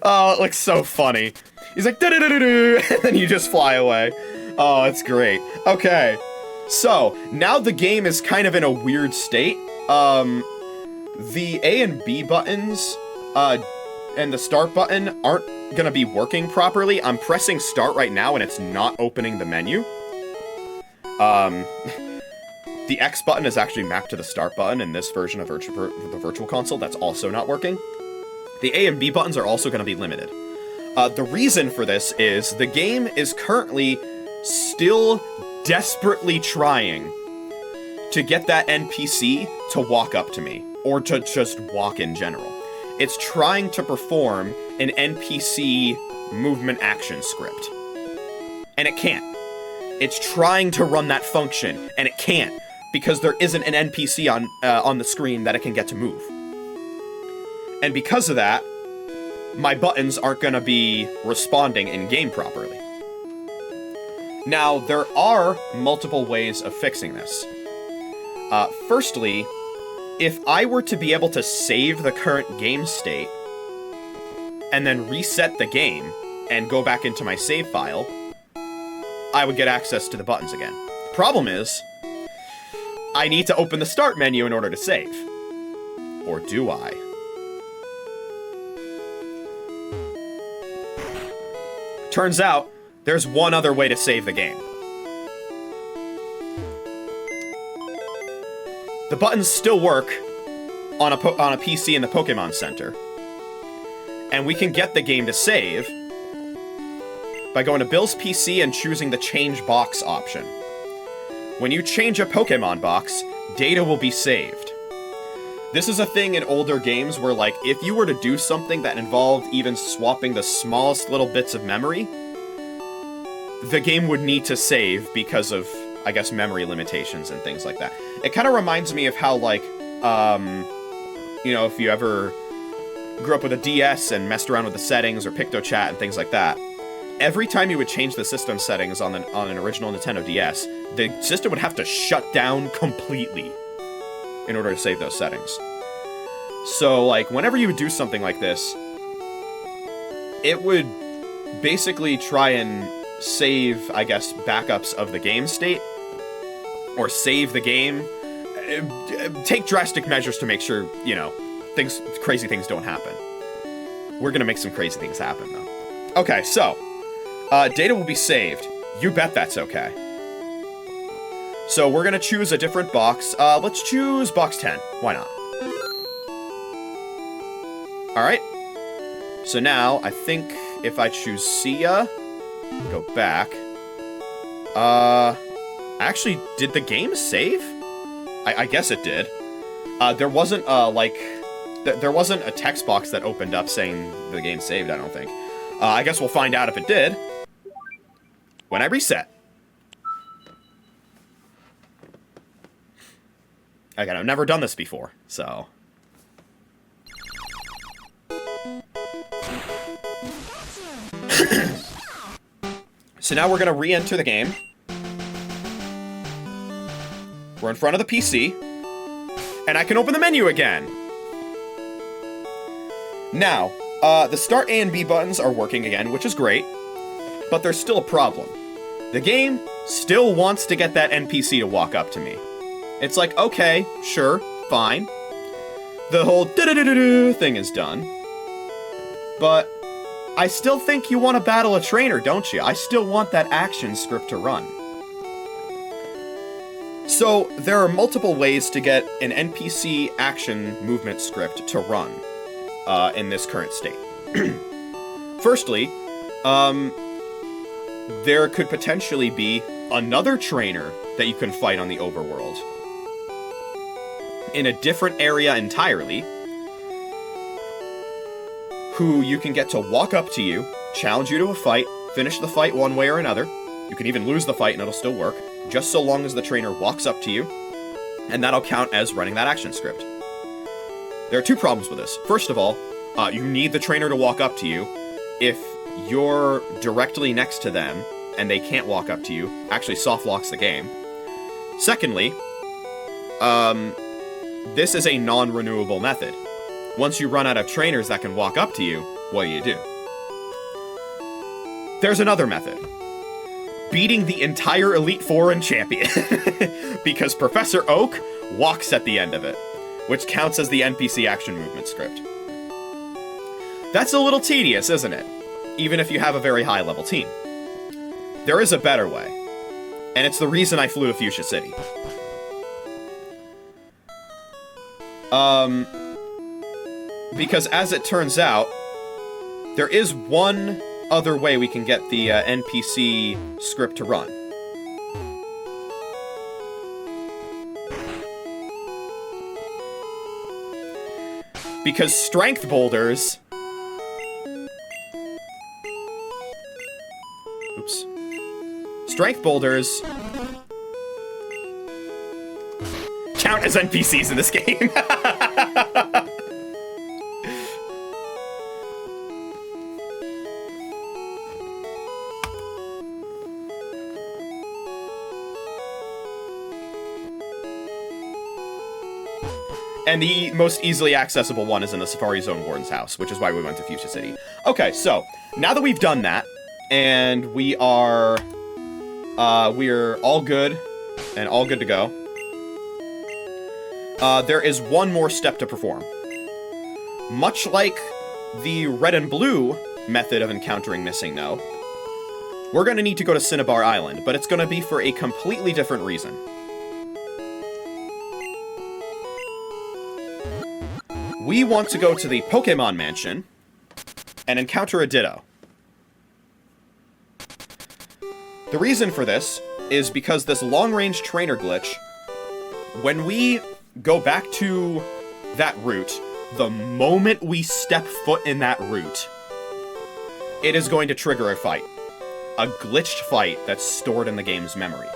Oh, it looks so funny. He's like, do-do-do-do-do, and then you just fly away. Oh, it's great. Okay, so, now the game is kind of in a weird state. The A and B buttons, and the start button aren't gonna be working properly. I'm pressing start right now and it's not opening the menu. The X button is actually mapped to the start button in this version of the Virtual Console. That's also not working. The A and B buttons are also gonna be limited. The reason for this is the game is currently still desperately trying to get that NPC to walk up to me, or to just walk in general. It's trying to perform an NPC movement action script. And it can't. It's trying to run that function, and it can't, because there isn't an NPC on the screen that it can get to move. And because of that, my buttons aren't gonna be responding in-game properly. Now, there are multiple ways of fixing this. Firstly, if I were to be able to save the current game state, and then reset the game, and go back into my save file, I would get access to the buttons again. Problem is, I need to open the start menu in order to save. Or do I? Turns out, there's one other way to save the game. The buttons still work on a PC in the Pokémon Center. And we can get the game to save by going to Bill's PC and choosing the Change Box option. When you change a Pokémon box, data will be saved. This is a thing in older games where, like, if you were to do something that involved even swapping the smallest little bits of memory, the game would need to save because of, I guess, memory limitations and things like that. It kind of reminds me of how, like, you know, if you ever grew up with a DS and messed around with the settings or PictoChat and things like that, every time you would change the system settings on an original Nintendo DS, the system would have to shut down completely in order to save those settings. So, like, whenever you would do something like this, it would basically try and save, I guess, backups of the game state, or save the game, take drastic measures to make sure, you know, crazy things don't happen. We're gonna make some crazy things happen, though. Okay, so, Data will be saved. You bet that's okay. So we're gonna choose a different box. Let's choose box 10. Why not? Alright. So now, I think if I choose Sia, go back. Actually, did the game save? I guess it did. There wasn't, there wasn't a text box that opened up saying the game saved, I don't think. I guess we'll find out if it did when I reset. Again, I've never done this before, so... So now we're gonna re-enter the game. We're in front of the PC. And I can open the menu again! Now, the start A and B buttons are working again, which is great. But there's still a problem. The game still wants to get that NPC to walk up to me. It's like, okay, sure, fine. The whole do-do-do-do-do thing is done. But I still think you want to battle a trainer, don't you? I still want that action script to run. So, there are multiple ways to get an NPC action movement script to run in this current state. Firstly, there could potentially be another trainer that you can fight on the overworld. In a different area entirely, who you can get to walk up to you, challenge you to a fight, finish the fight one way or another. You can even lose the fight and it'll still work, just so long as the trainer walks up to you, and that'll count as running that action script. There are two problems with this. First of all, you need the trainer to walk up to you. If you're directly next to them, and they can't walk up to you, actually soft locks the game. Secondly, this is a non-renewable method. Once you run out of trainers that can walk up to you, what do? There's another method. Beating the entire Elite Four and Champion. Because Professor Oak walks at the end of it, which counts as the NPC action movement script. That's a little tedious, isn't it? Even if you have a very high-level team. There is a better way, and it's the reason I flew to Fuchsia City. Because as it turns out, there is one other way we can get the NPC script to run. Because strength boulders... Oops. Strength boulders... count as NPCs in this game. And the most easily accessible one is in the Safari Zone Warden's house, which is why we went to Fuchsia City. Okay, so, now that we've done that, and we're all good, and all good to go, there is one more step to perform. Much like the red and blue method of encountering Missing No, we're going to need to go to Cinnabar Island, but it's going to be for a completely different reason. We want to go to the Pokémon Mansion and encounter a Ditto. The reason for this is because this long-range trainer glitch, when we go back to that route, the moment we step foot in that route, it is going to trigger a fight. A glitched fight that's stored in the game's memory.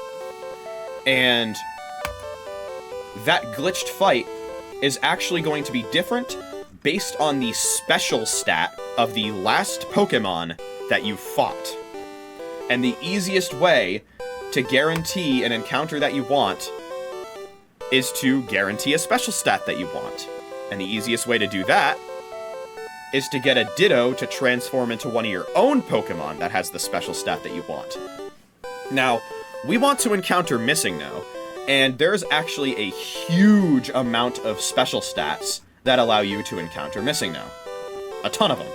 And that glitched fight is actually going to be different based on the special stat of the last Pokemon that you fought. And the easiest way to guarantee an encounter that you want is to guarantee a special stat that you want. And the easiest way to do that is to get a Ditto to transform into one of your own Pokemon that has the special stat that you want. Now, we want to encounter Missing No, and there's actually a huge amount of special stats that allow you to encounter Missing No. A ton of them.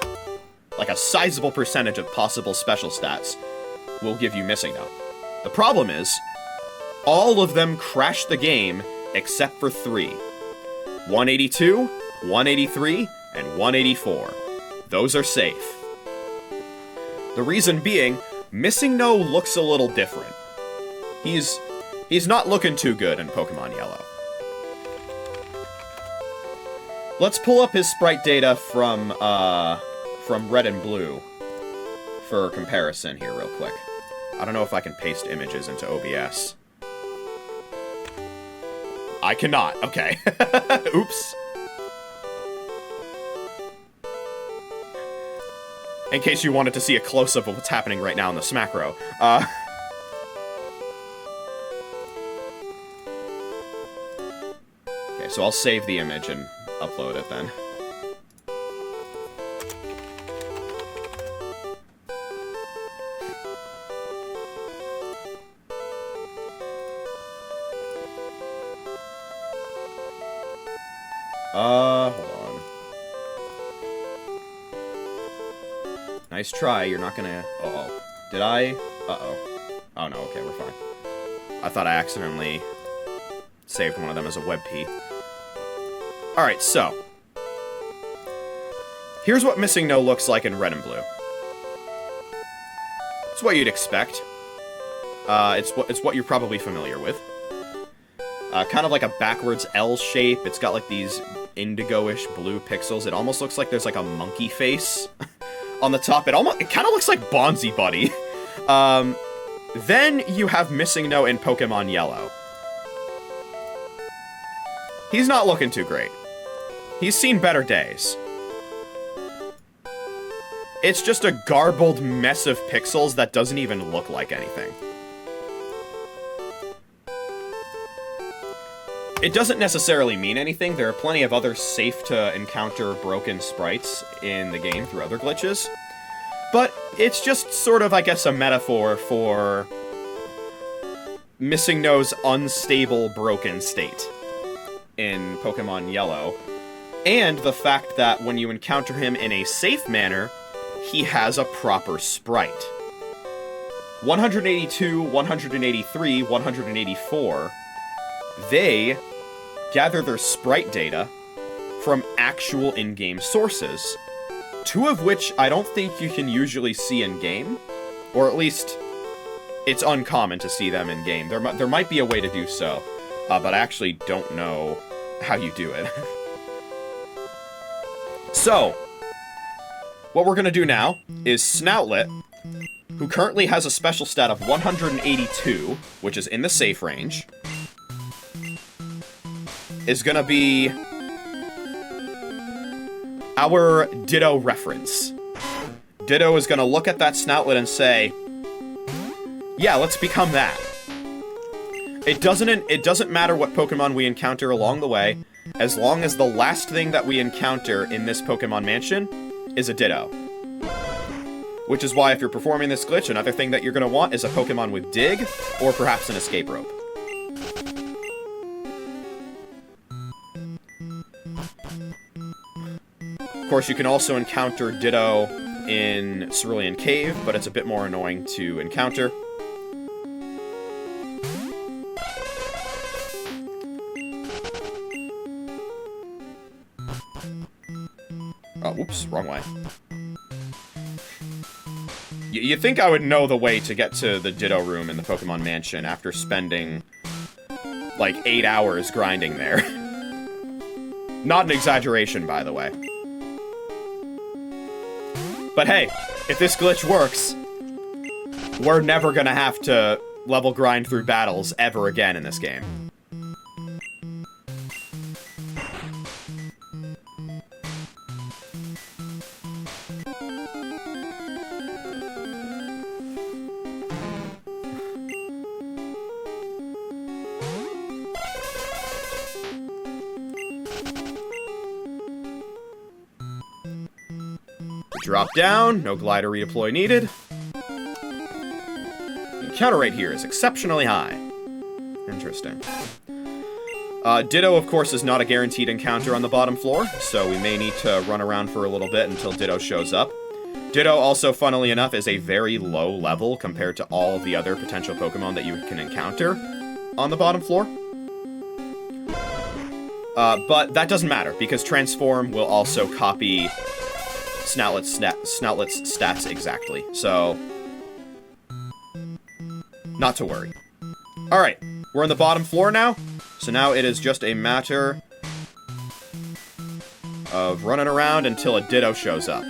Like a sizable percentage of possible special stats will give you Missing No. The problem is, all of them crash the game except for 3. 182, 183, and 184. Those are safe. The reason being, Missing No looks a little different. He's not looking too good in Pokemon Yellow. Let's pull up his sprite data from Red and Blue for comparison here real quick. I don't know if I can paste images into OBS. I cannot. Okay. Oops. In case you wanted to see a close-up of what's happening right now in the Smackro. Okay, so I'll save the image and upload it then. Hold on. Nice try, you're not gonna... Uh-oh. Did I? Uh-oh. Oh no, okay, we're fine. I thought I accidentally saved one of them as a WebP. Alright, so. Here's what Missing No looks like in Red and Blue. It's what you'd expect. It's what you're probably familiar with. Kind of like a backwards L shape. It's got like these indigo-ish blue pixels. It almost looks like there's like a monkey face on the top. It kind of looks like Bonzi Buddy. Then you have Missing No in Pokemon Yellow. He's not looking too great. He's seen better days. It's just a garbled mess of pixels that doesn't even look like anything. It doesn't necessarily mean anything. There are plenty of other safe-to-encounter broken sprites in the game through other glitches. But it's just sort of, I guess, a metaphor for Missing No's unstable, broken state in Pokemon Yellow. And the fact that when you encounter him in a safe manner, he has a proper sprite. 182, 183, 184... they gather their sprite data from actual in-game sources, 2 of which I don't think you can usually see in-game, or at least it's uncommon to see them in-game. There might be a way to do so, but I actually don't know how you do it. So, what we're going to do now is Snoutlet, who currently has a special stat of 182, which is in the safe range, is gonna be our Ditto reference. Ditto is gonna look at that Snoutlet and say, yeah, let's become that. It doesn't matter what Pokemon we encounter along the way, as long as the last thing that we encounter in this Pokemon Mansion is a Ditto. Which is why if you're performing this glitch, another thing that you're gonna want is a Pokemon with Dig, or perhaps an escape rope. Of course, you can also encounter Ditto in Cerulean Cave, but it's a bit more annoying to encounter. Oh, whoops, wrong way. You'd think I would know the way to get to the Ditto room in the Pokemon Mansion after spending, like, 8 hours grinding there. Not an exaggeration, by the way. But hey, if this glitch works, we're never gonna have to level grind through battles ever again in this game. Drop down, no glider redeploy needed. The encounter rate here is exceptionally high. Interesting. Ditto, of course, is not a guaranteed encounter on the bottom floor, so we may need to run around for a little bit until Ditto shows up. Ditto also, funnily enough, is a very low level compared to all the other potential Pokemon that you can encounter on the bottom floor. But that doesn't matter, because Transform will also copy Snoutlet's stats exactly, so not to worry. Alright, we're on the bottom floor now, so now it is just a matter of running around until a Ditto shows up.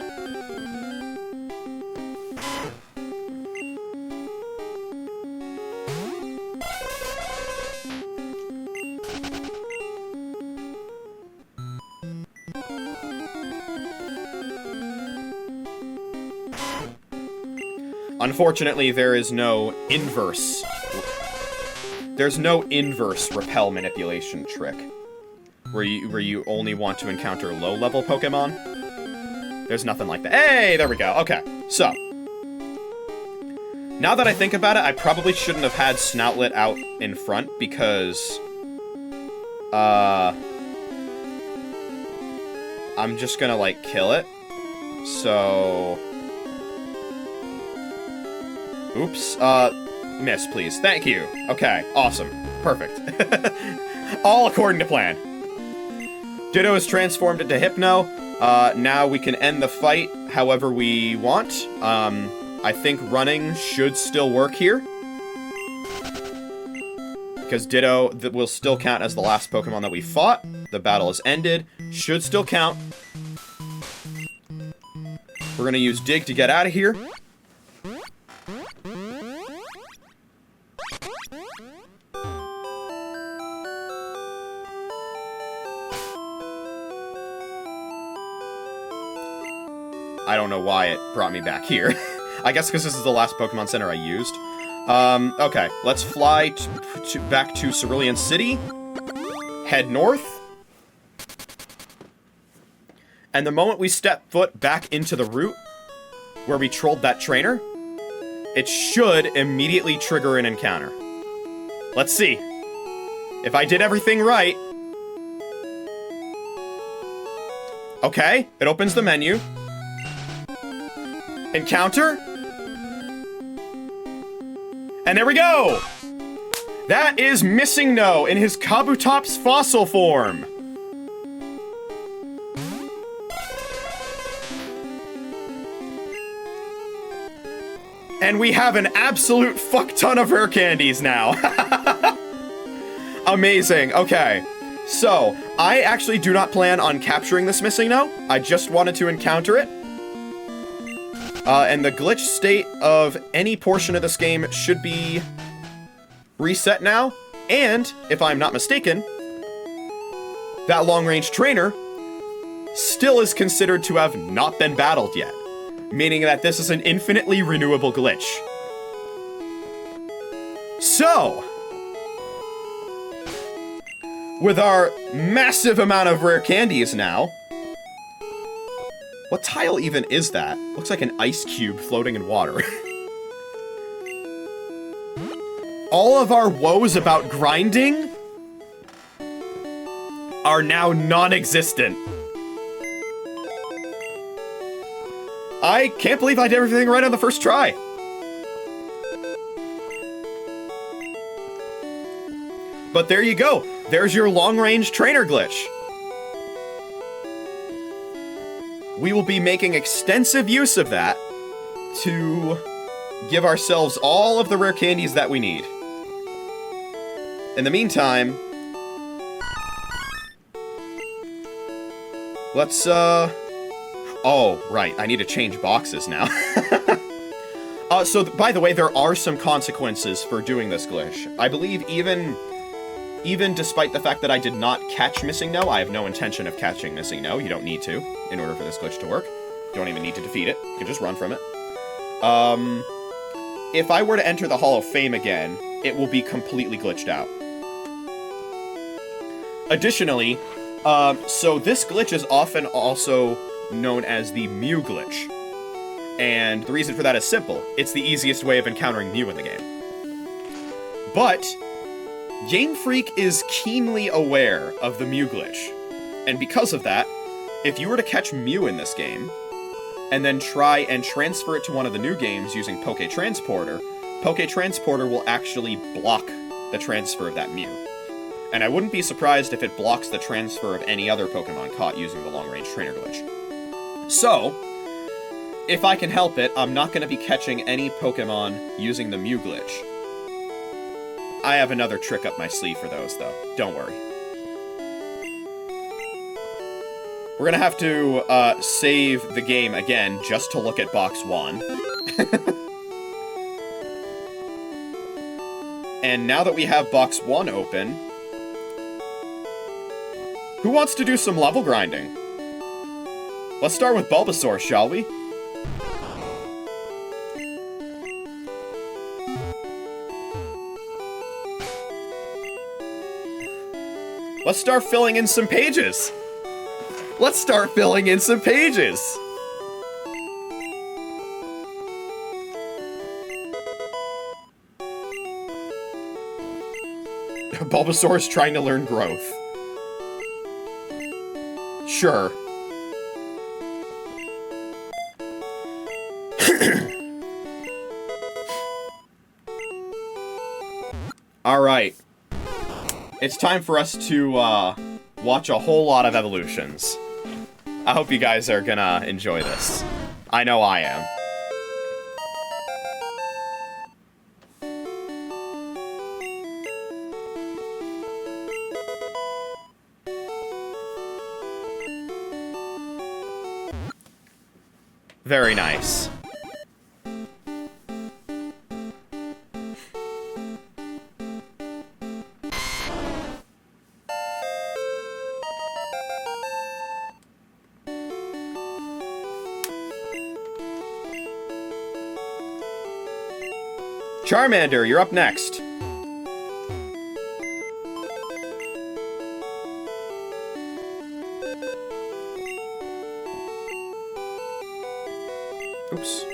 Unfortunately, there is no inverse. There's no inverse repel manipulation trick, where you only want to encounter low-level Pokemon. There's nothing like that. Hey, there we go. Okay, so now that I think about it, I probably shouldn't have had Snoutlet out in front because I'm just gonna like kill it. So. Oops, miss, please. Thank you. Okay, awesome. Perfect. All according to plan. Ditto is transformed into Hypno. Now we can end the fight however we want. I think running should still work here. Because Ditto will still count as the last Pokemon that we fought. The battle is ended. Should still count. We're gonna use Dig to get out of here. I don't know why it brought me back here. I guess because this is the last Pokemon Center I used. Okay, let's fly back to Cerulean City. Head north. And the moment we step foot back into the route where we trolled that trainer, it should immediately trigger an encounter. Let's see. If I did everything right. Okay, it opens the menu. Encounter. And there we go! That is Missing No in his Kabutops fossil form. And we have an absolute fuck ton of rare candies now. Amazing. Okay. So, I actually do not plan on capturing this Missing No. I just wanted to encounter it. And the glitch state of any portion of this game should be reset now. And, if I'm not mistaken, that long-range trainer still is considered to have not been battled yet. Meaning that this is an infinitely renewable glitch. So, with our massive amount of rare candies now, what tile even is that? Looks like an ice cube floating in water. All of our woes about grinding are now non-existent. I can't believe I did everything right on the first try. But there you go. There's your long-range trainer glitch. We will be making extensive use of that to give ourselves all of the rare candies that we need. In the meantime, let's, oh, right, I need to change boxes now. So, by the way, there are some consequences for doing this glitch. I believe even despite the fact that I did not catch Missing No, I have no intention of catching Missing No. You don't need to, in order for this glitch to work. You don't even need to defeat it. You can just run from it. If I were to enter the Hall of Fame again, it will be completely glitched out. Additionally, so this glitch is often also known as the Mew glitch. And the reason for that is simple. It's the easiest way of encountering Mew in the game. But Game Freak is keenly aware of the Mew glitch. And because of that, if you were to catch Mew in this game, and then try and transfer it to one of the new games using Poké Transporter, Poké Transporter will actually block the transfer of that Mew. And I wouldn't be surprised if it blocks the transfer of any other Pokemon caught using the long-range trainer glitch. So, if I can help it, I'm not going to be catching any Pokemon using the Mew glitch. I have another trick up my sleeve for those, though. Don't worry. We're gonna have to save the game again just to look at box 1. And now that we have box 1 open, who wants to do some level grinding? Let's start with Bulbasaur, shall we? Let's start filling in some pages! Let's start filling in some pages! Bulbasaur is trying to learn growth. Sure. Alright. It's time for us to, watch a whole lot of evolutions. I hope you guys are gonna enjoy this. I know I am. Very nice. Charmander, you're up next. Oops.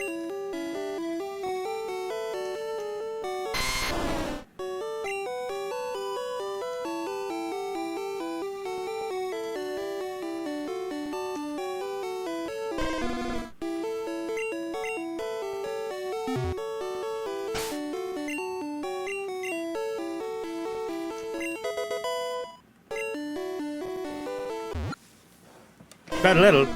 But a little.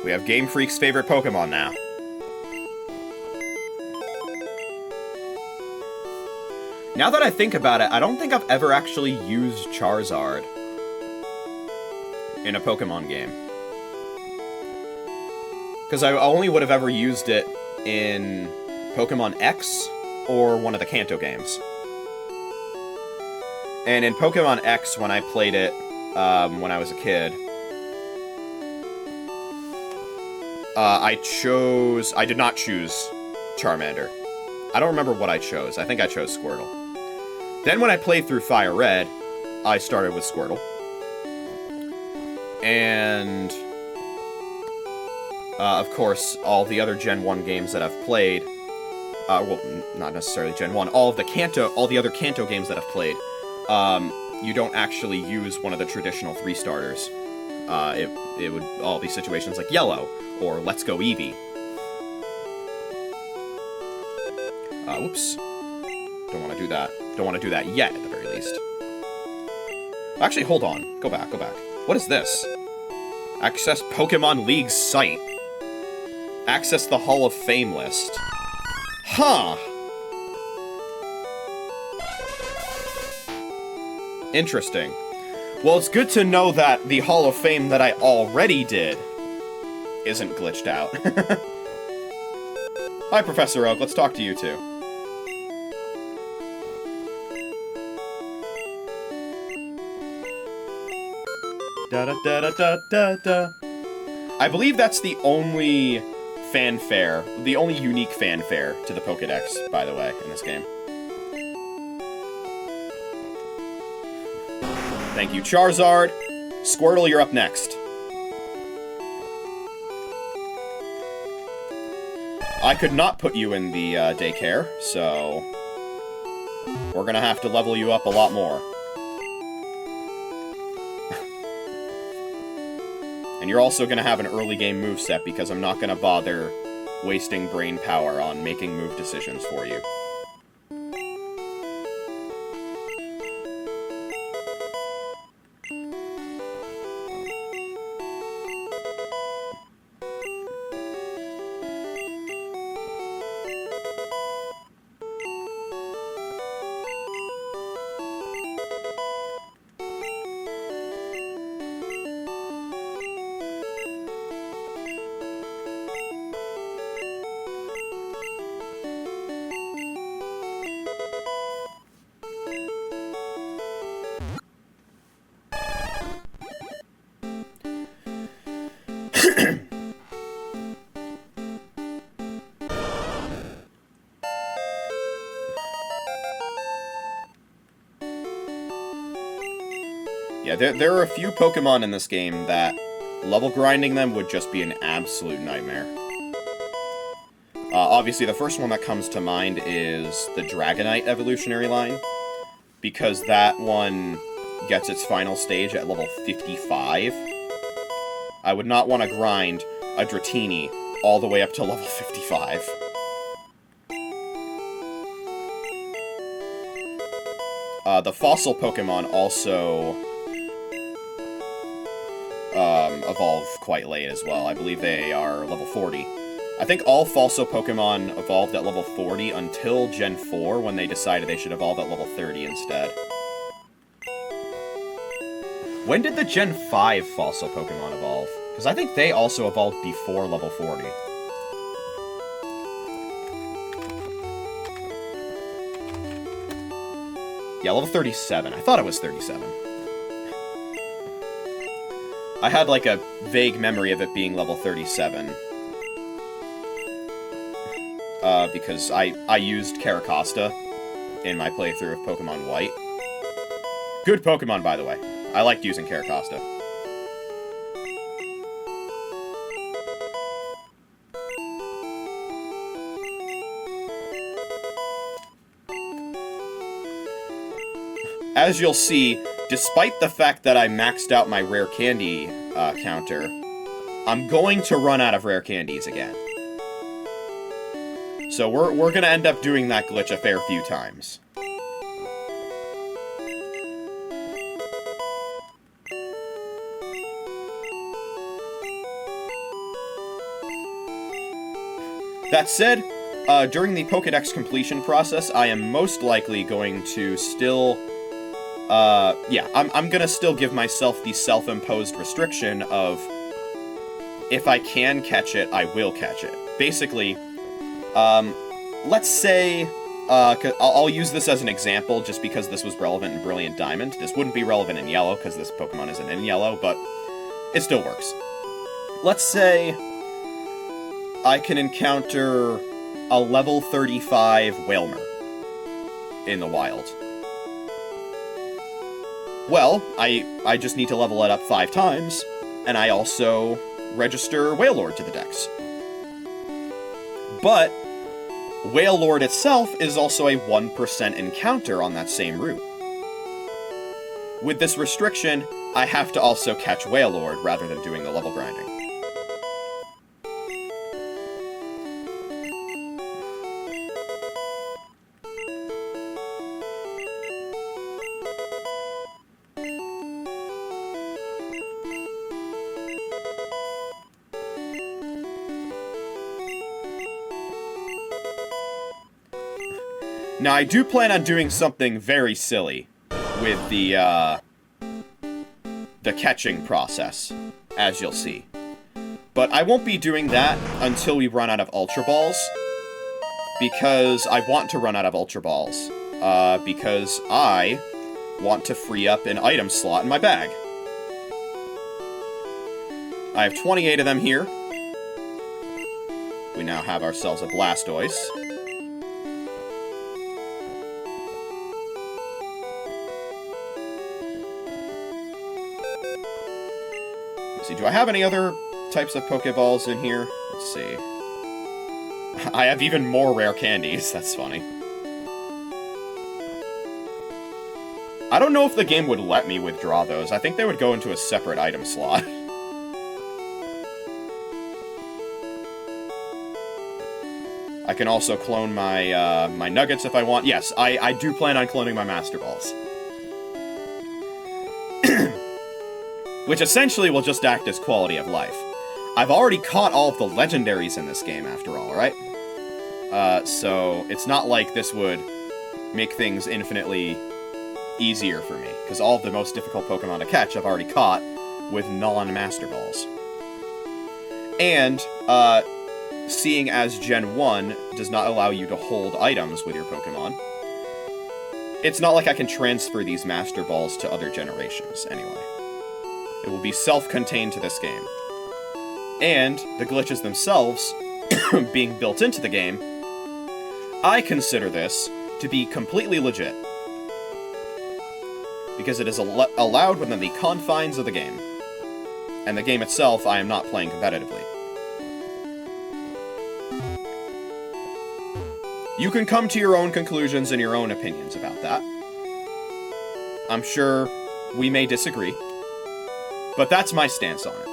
We have Game Freak's favorite Pokemon now. Now that I think about it, I don't think I've ever actually used Charizard in a Pokemon game. Because I only would have ever used it in Pokemon X or one of the Kanto games. And in Pokemon X, when I played it when I was a kid, I did not choose Charmander. I don't remember what I chose. I think I chose Squirtle. Then when I played through Fire Red, I started with Squirtle. And, of course, all the other Gen 1 games that I've played, well, not necessarily Gen 1, all the other Kanto games that I've played, you don't actually use one of the traditional 3 starters. It would all be situations like Yellow, or Let's Go Eevee. Whoops. Don't want to do that. Don't want to do that yet, at the very least. Actually, hold on. Go back, go back. What is this? Access Pokemon League site. Access the Hall of Fame list. Huh. Interesting. Well, it's good to know that the Hall of Fame that I already did isn't glitched out. Hi, Professor Oak. Let's talk to you too. Da da da da da da da. I believe that's the only fanfare, the only unique fanfare to the Pokédex, by the way, in this game. Thank you, Charizard. Squirtle, you're up next. I could not put you in the daycare, so we're gonna have to level you up a lot more. And you're also gonna have an early game moveset because I'm not gonna bother wasting brain power on making move decisions for you. Yeah, there are a few Pokemon in this game that level grinding them would just be an absolute nightmare. Obviously, the first one that comes to mind is the Dragonite evolutionary line, because that one gets its final stage at level 55. I would not want to grind a Dratini all the way up to level 55. The fossil Pokemon also evolve quite late as well. I believe they are level 40. I think all fossil Pokemon evolved at level 40 until Gen 4, when they decided they should evolve at level 30 instead. When did the Gen 5 fossil Pokemon evolve? Because I think they also evolved before level 40. Yeah, level 37. I thought it was 37. I had, like, a vague memory of it being level 37. Because I used Caracosta in my playthrough of Pokemon White. Good Pokemon, by the way. I liked using Caracosta. As you'll see, despite the fact that I maxed out my rare candy counter, I'm going to run out of rare candies again. So we're gonna end up doing that glitch a fair few times. That said, during the Pokédex completion process, I am most likely going to still... I'm gonna still give myself the self-imposed restriction of, if I can catch it, I will catch it. Basically, let's say, I'll use this as an example just because this was relevant in Brilliant Diamond. This wouldn't be relevant in Yellow because this Pokemon isn't in Yellow, but it still works. Let's say I can encounter a level 35 Wailmer in the wild. Well, I just need to level it up 5 times, and I also register Wailord to the dex. But Wailord itself is also a 1% encounter on that same route. With this restriction, I have to also catch Wailord rather than doing the level grinding. Now, I do plan on doing something very silly with the catching process, as you'll see. But I won't be doing that until we run out of Ultra Balls, because I want to run out of Ultra Balls, because I want to free up an item slot in my bag. I have 28 of them here. We now have ourselves a Blastoise. Let's see, do I have any other types of Pokeballs in here? Let's see. I have even more rare candies. That's funny. I don't know if the game would let me withdraw those. I think they would go into a separate item slot. I can also clone my my Nuggets if I want. Yes, I do plan on cloning my Master Balls. Which essentially will just act as quality of life. I've already caught all of the legendaries in this game, after all, right? So it's not like this would make things infinitely easier for me, because all of the most difficult Pokemon to catch I've already caught with non-Master Balls. And, seeing as Gen 1 does not allow you to hold items with your Pokemon, it's not like I can transfer these Master Balls to other generations, anyway. It will be self-contained to this game. And the glitches themselves, being built into the game, I consider this to be completely legit. Because it is allowed within the confines of the game. And the game itself, I am not playing competitively. You can come to your own conclusions and your own opinions about that. I'm sure we may disagree, but that's my stance on it.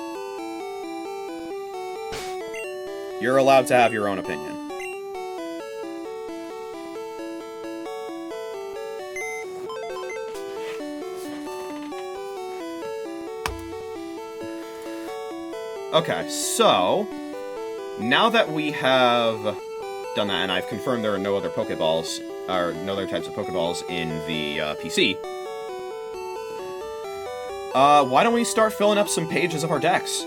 You're allowed to have your own opinion. Okay, so now that we have done that, and I've confirmed there are no other Pokeballs, or no other types of Pokeballs in the PC, why don't we start filling up some pages of our decks?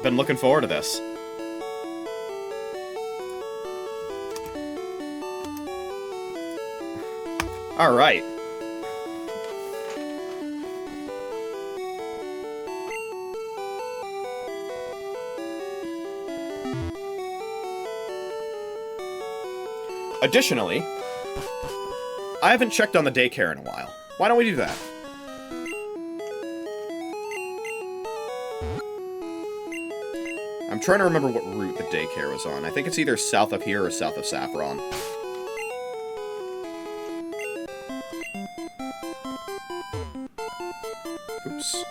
Been looking forward to this. Alright. Additionally, I haven't checked on the daycare in a while. Why don't we do that? I'm trying to remember what route the daycare was on. I think it's either south of here or south of Saffron. Oops.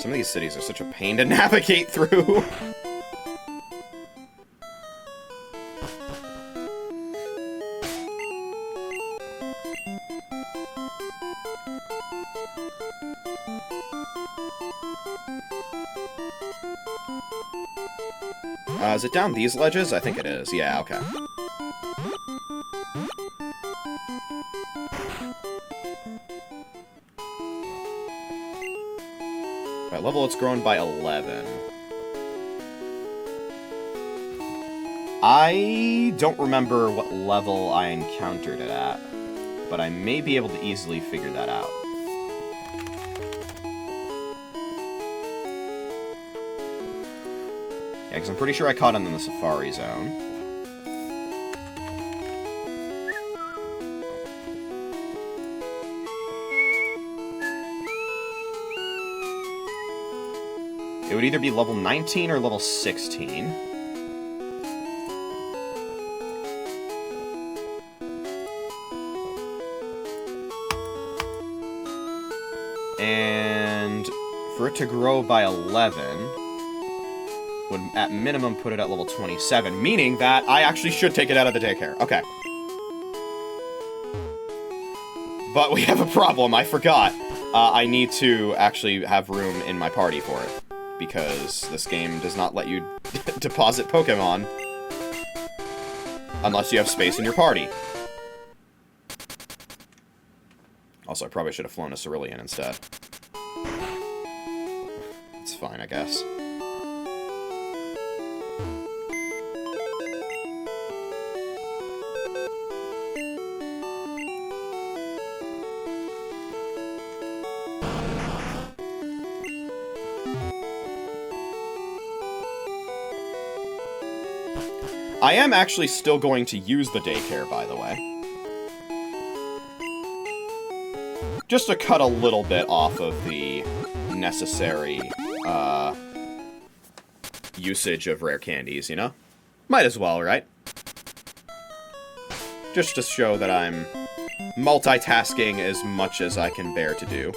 Some of these cities are such a pain to navigate through. Is it down these ledges? I think it is. Yeah, okay. By level, it's grown by 11. I don't remember what level I encountered it at, but I may be able to easily figure that out. Yeah, because I'm pretty sure I caught him in the Safari Zone. It would either be level 19 or level 16. And for it to grow by 11 would at minimum put it at level 27, meaning that I actually should take it out of the daycare. Okay. But we have a problem, I forgot. I need to actually have room in my party for it, because this game does not let you deposit Pokemon unless you have space in your party. Also, I probably should have flown a Cerulean instead. fine, I guess. I am actually still going to use the daycare, by the way. Just to cut a little bit off of the necessary, usage of rare candies, you know? Might as well, right? Just to show that I'm multitasking as much as I can bear to do.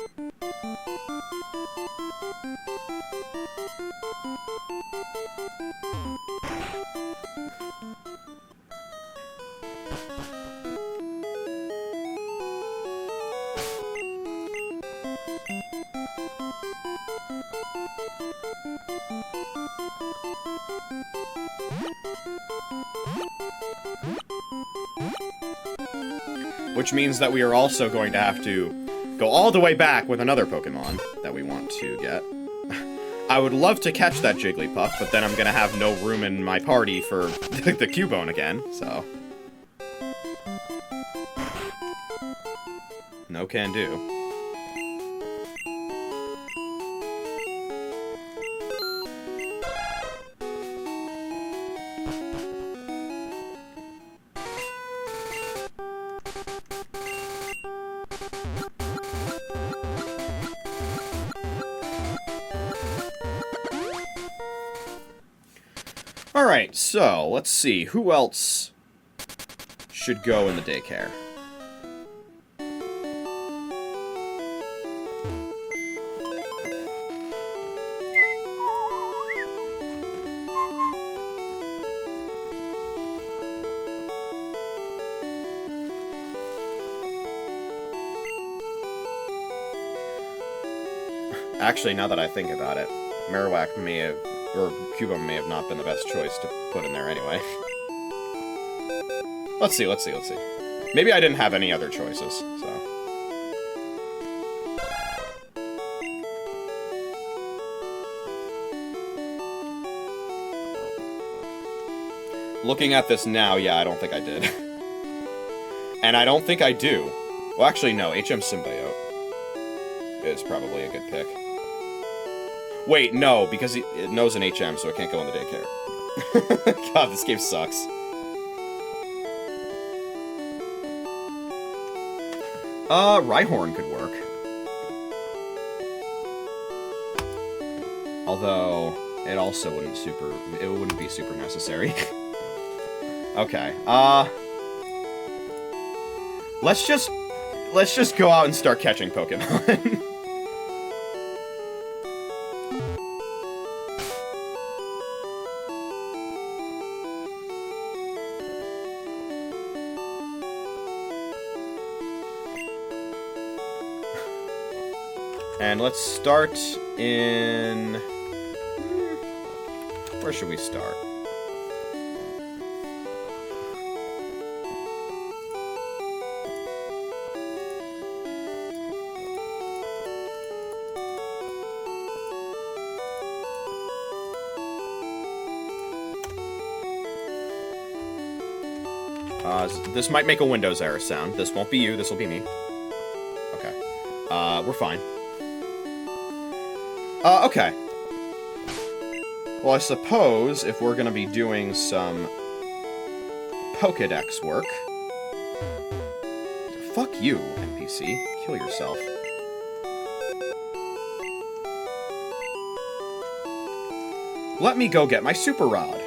Which means that we are also going to have to go all the way back with another Pokemon that we want to get. I would love to catch that Jigglypuff, but then I'm gonna have no room in my party for the Cubone again, so... No can do. Alright, so, let's see. Who else should go in the daycare? Actually, now that I think about it, Marowak may have... or Cubone may have not been the best choice to put in there anyway. Let's see. Maybe I didn't have any other choices, so... Looking at this now, yeah, I don't think I did. And I don't think I do. Well, actually, no, HM Symbiote is probably a good pick. Wait, no, because it knows an HM, so it can't go in the daycare. God, this game sucks. Rhyhorn could work. Although, it also wouldn't be super necessary. Okay, let's just go out and start catching Pokemon. And let's start in... Where should we start? This might make a Windows error sound. This won't be you, this will be me. Okay. We're fine. Okay. Well, I suppose if we're gonna be doing some Pokédex work... Fuck you, NPC. Kill yourself. Let me go get my Super Rod.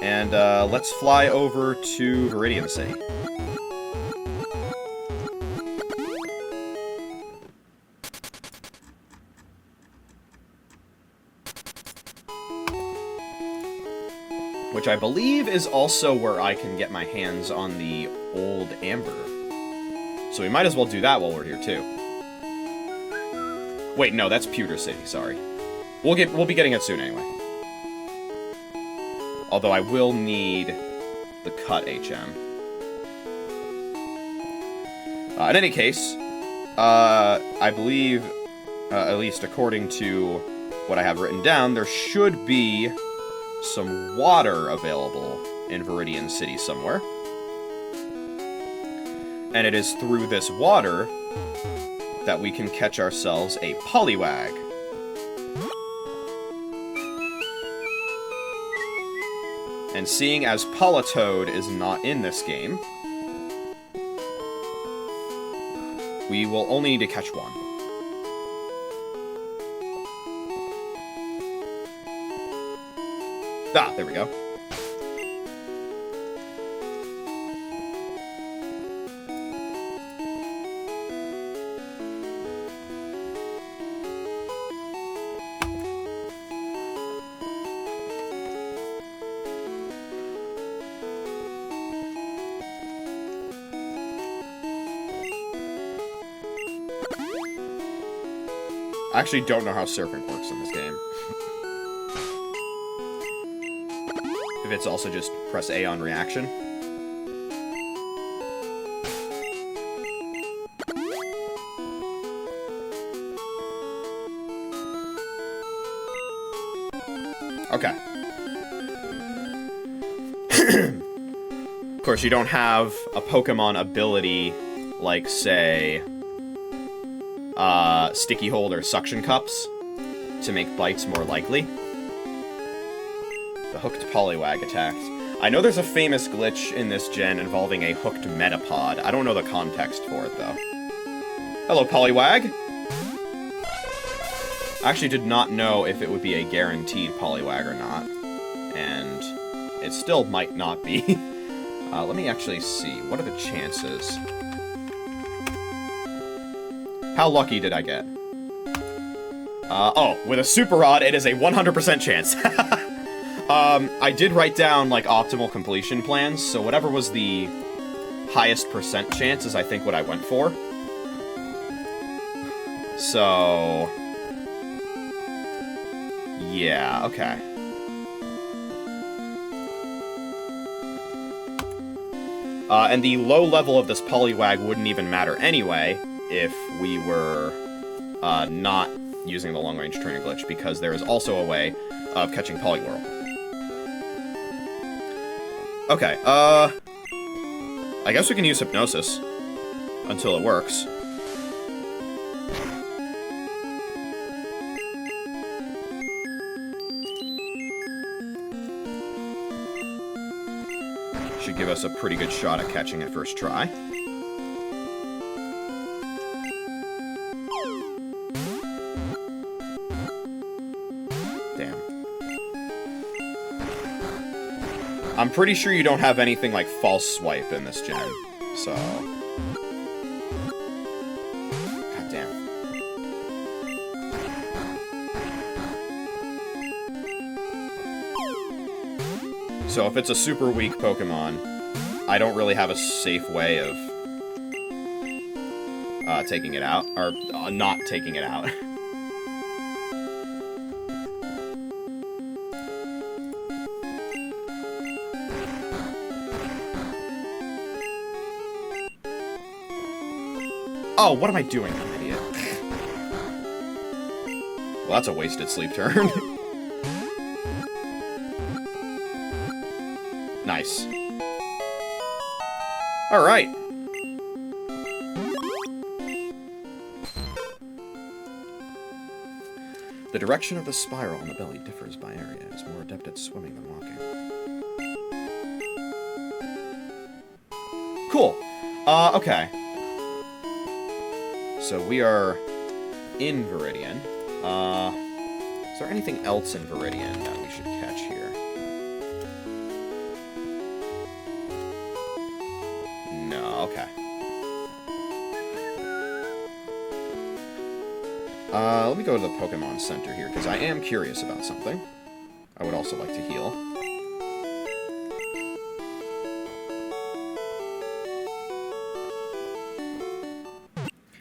And, let's fly over to Viridian City. Which I believe is also where I can get my hands on the old Amber. So we might as well do that while we're here, too. Wait, no, that's Pewter City, sorry. We'll be getting it soon anyway. Although I will need the cut HM. In any case, I believe, at least according to what I have written down, there should be some water available in Viridian City somewhere. And it is through this water that we can catch ourselves a Poliwag. And seeing as Politoed is not in this game, we will only need to catch one. Ah, there we go. I actually don't know how surfing works in this game. If it's also just press A on reaction. Okay. Of course, you don't have a Pokemon ability like, say, Sticky Hold or Suction Cups to make bites more likely. The hooked Poliwag attacked. I know there's a famous glitch in this gen involving a hooked Metapod. I don't know the context for it, though. Hello, Poliwag! I actually did not know if it would be a guaranteed Poliwag or not. And it still might not be. Let me actually see. What are the chances? How lucky did I get? Oh, with a Super Rod, it is a 100% chance. I did write down, like, optimal completion plans, so whatever was the highest percent chance is, I think, what I went for. So... yeah, okay. And the low level of this Poliwag wouldn't even matter anyway if we were not using the long-range trainer glitch, because there is also a way of catching Poliwhirl. Okay, I guess we can use Hypnosis until it works. Should give us a pretty good shot at catching it first try. I'm pretty sure you don't have anything like False Swipe in this gen, so... God damn. So if it's a super weak Pokemon, I don't really have a safe way of taking it out, or not taking it out. Oh, what am I doing, you idiot? Well, that's a wasted sleep turn. Nice. Alright. The direction of the spiral on the belly differs by area. It's more adept at swimming than walking. Cool. Okay. So we are in Viridian. Is there anything else in Viridian that we should catch here? No, okay. Let me go to the Pokemon Center here, because I am curious about something. I would also like to heal.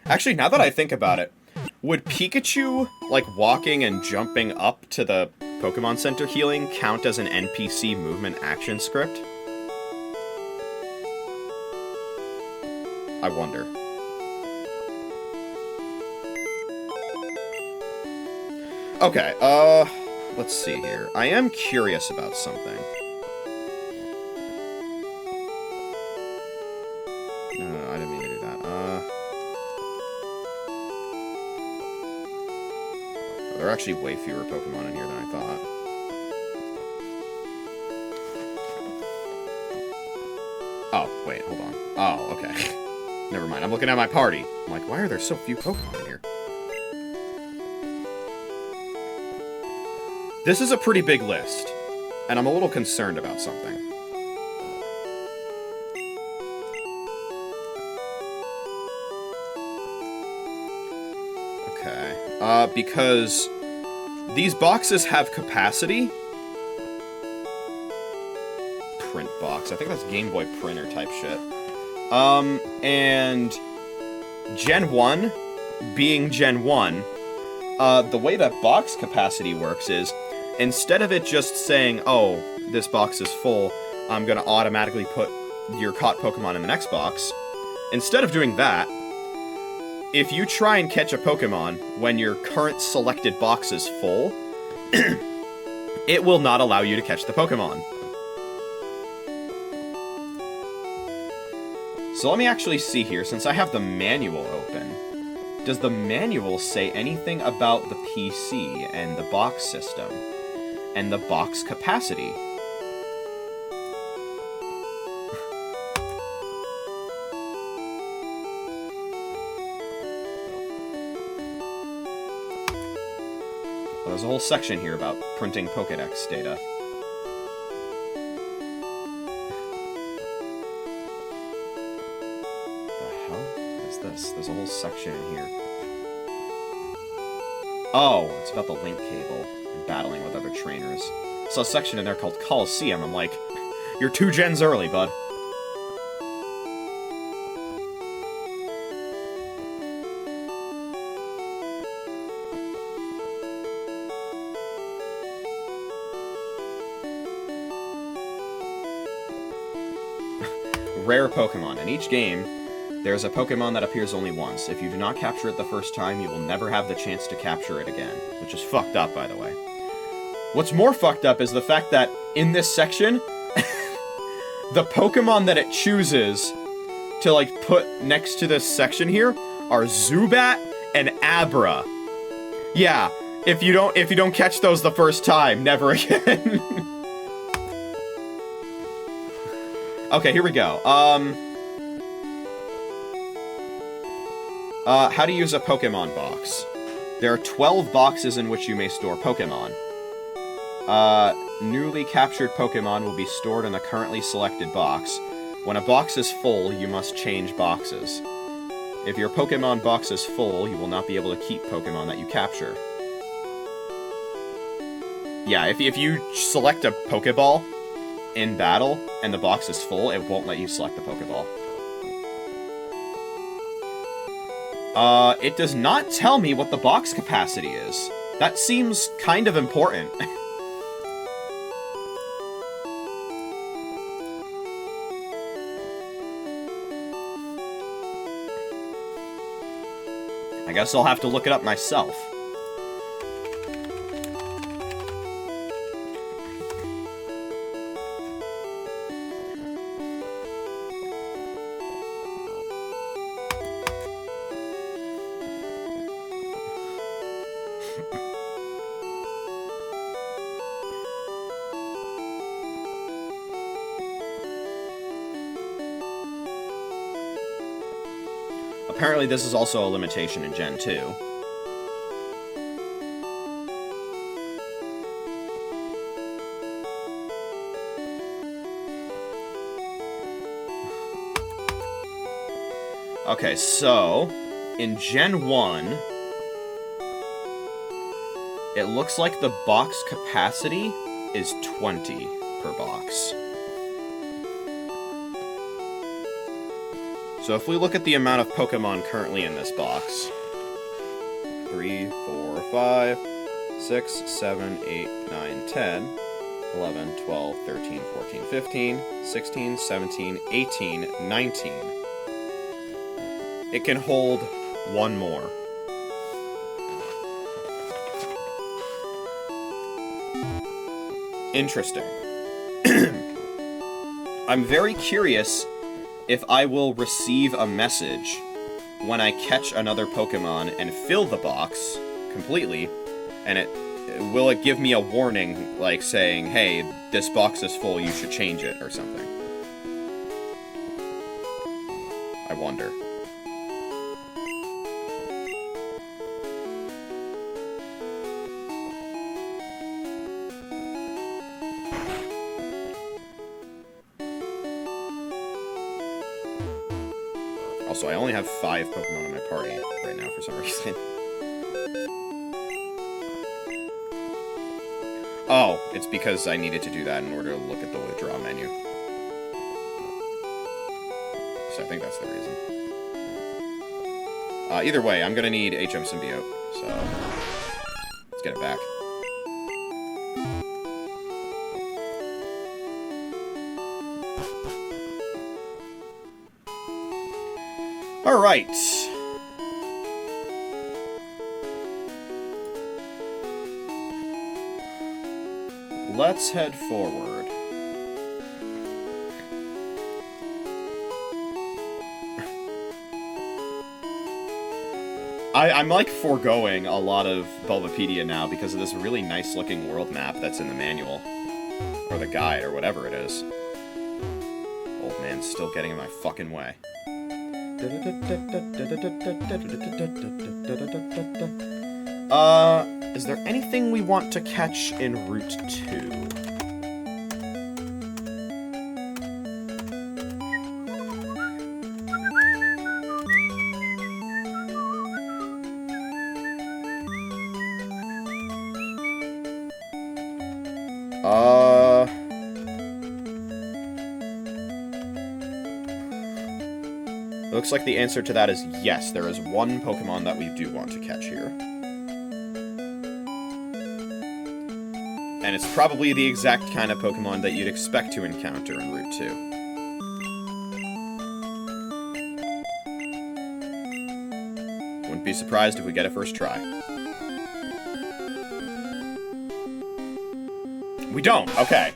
Actually, now that I think about it, Would Pikachu, like, walking and jumping up to the Pokemon Center healing count as an NPC movement action script? I wonder. Okay, let's see here. I am curious about something. No, I didn't mean to do that. There are actually way fewer Pokemon in here than I thought. Oh, wait, hold on. Oh, okay. Never mind, I'm looking at my party. I'm like, why are there so few Pokemon in here? This is a pretty big list, and I'm a little concerned about something. Okay, because these boxes have capacity. Print box, I think that's Game Boy printer type shit. And Gen 1, being Gen 1, the way that box capacity works is, instead of it just saying, oh, this box is full, I'm gonna automatically put your caught Pokemon in the next box, instead of doing that, if you try and catch a Pokemon when your current selected box is full, it will not allow you to catch the Pokemon. So let me actually see here, since I have the manual open. Does the manual say anything about the PC and the box system? And the box capacity? Well, there's a whole section here about printing Pokédex data. There's a whole section in here. Oh, it's about the link cable and battling with other trainers. Saw a section in there called Coliseum. I'm like, you're 2 gens early, bud. Rare Pokemon. In each game, there's a Pokemon that appears only once. If you do not capture it the first time, you will never have the chance to capture it again. Which is fucked up, by the way. What's more fucked up is the fact that, in this section, the Pokemon that it chooses to, like, put next to this section here are Zubat and Abra. Yeah, if you don't catch those the first time, never again. Okay, here we go. How to use a Pokemon box. There are 12 boxes in which you may store Pokemon. Newly captured Pokemon will be stored in the currently selected box. When a box is full, you must change boxes. If your Pokemon box is full, you will not be able to keep Pokemon that you capture. Yeah, if you select a Pokeball in battle and the box is full, it won't let you select the Pokeball. It does not tell me what the box capacity is. That seems kind of important. I guess I'll have to look it up myself. Apparently this is also a limitation in Gen 2. Okay, so, in Gen 1, it looks like the box capacity is 20 per box. So if we look at the amount of Pokemon currently in this box, 3, 4, 5, 6, 7, 8, 9, 10, 11, 12, 13, 14, 15, 16, 17, 18, 19. It can hold one more. Interesting. I'm very curious if I will receive a message when I catch another Pokemon and fill the box completely, and will it give me a warning, like saying, hey, this box is full, you should change it, or something. I wonder. Also, I only have 5 Pokemon in my party right now for some reason. Oh, it's because I needed to do that in order to look at the withdraw menu. So I think that's the reason. Either way, I'm gonna need HM Symbiote, so let's get it back. Alright. Let's head forward. I'm like foregoing a lot of Bulbapedia now because of this really nice looking world map that's in the manual. Or the guide, or whatever it is. Old man's still getting in my fucking way. Is there anything we want to catch in Route 2? Looks like the answer to that is yes, there is one Pokemon that we do want to catch here. And it's probably the exact kind of Pokemon that you'd expect to encounter in Route 2. Wouldn't be surprised if we get it first try. We don't! Okay.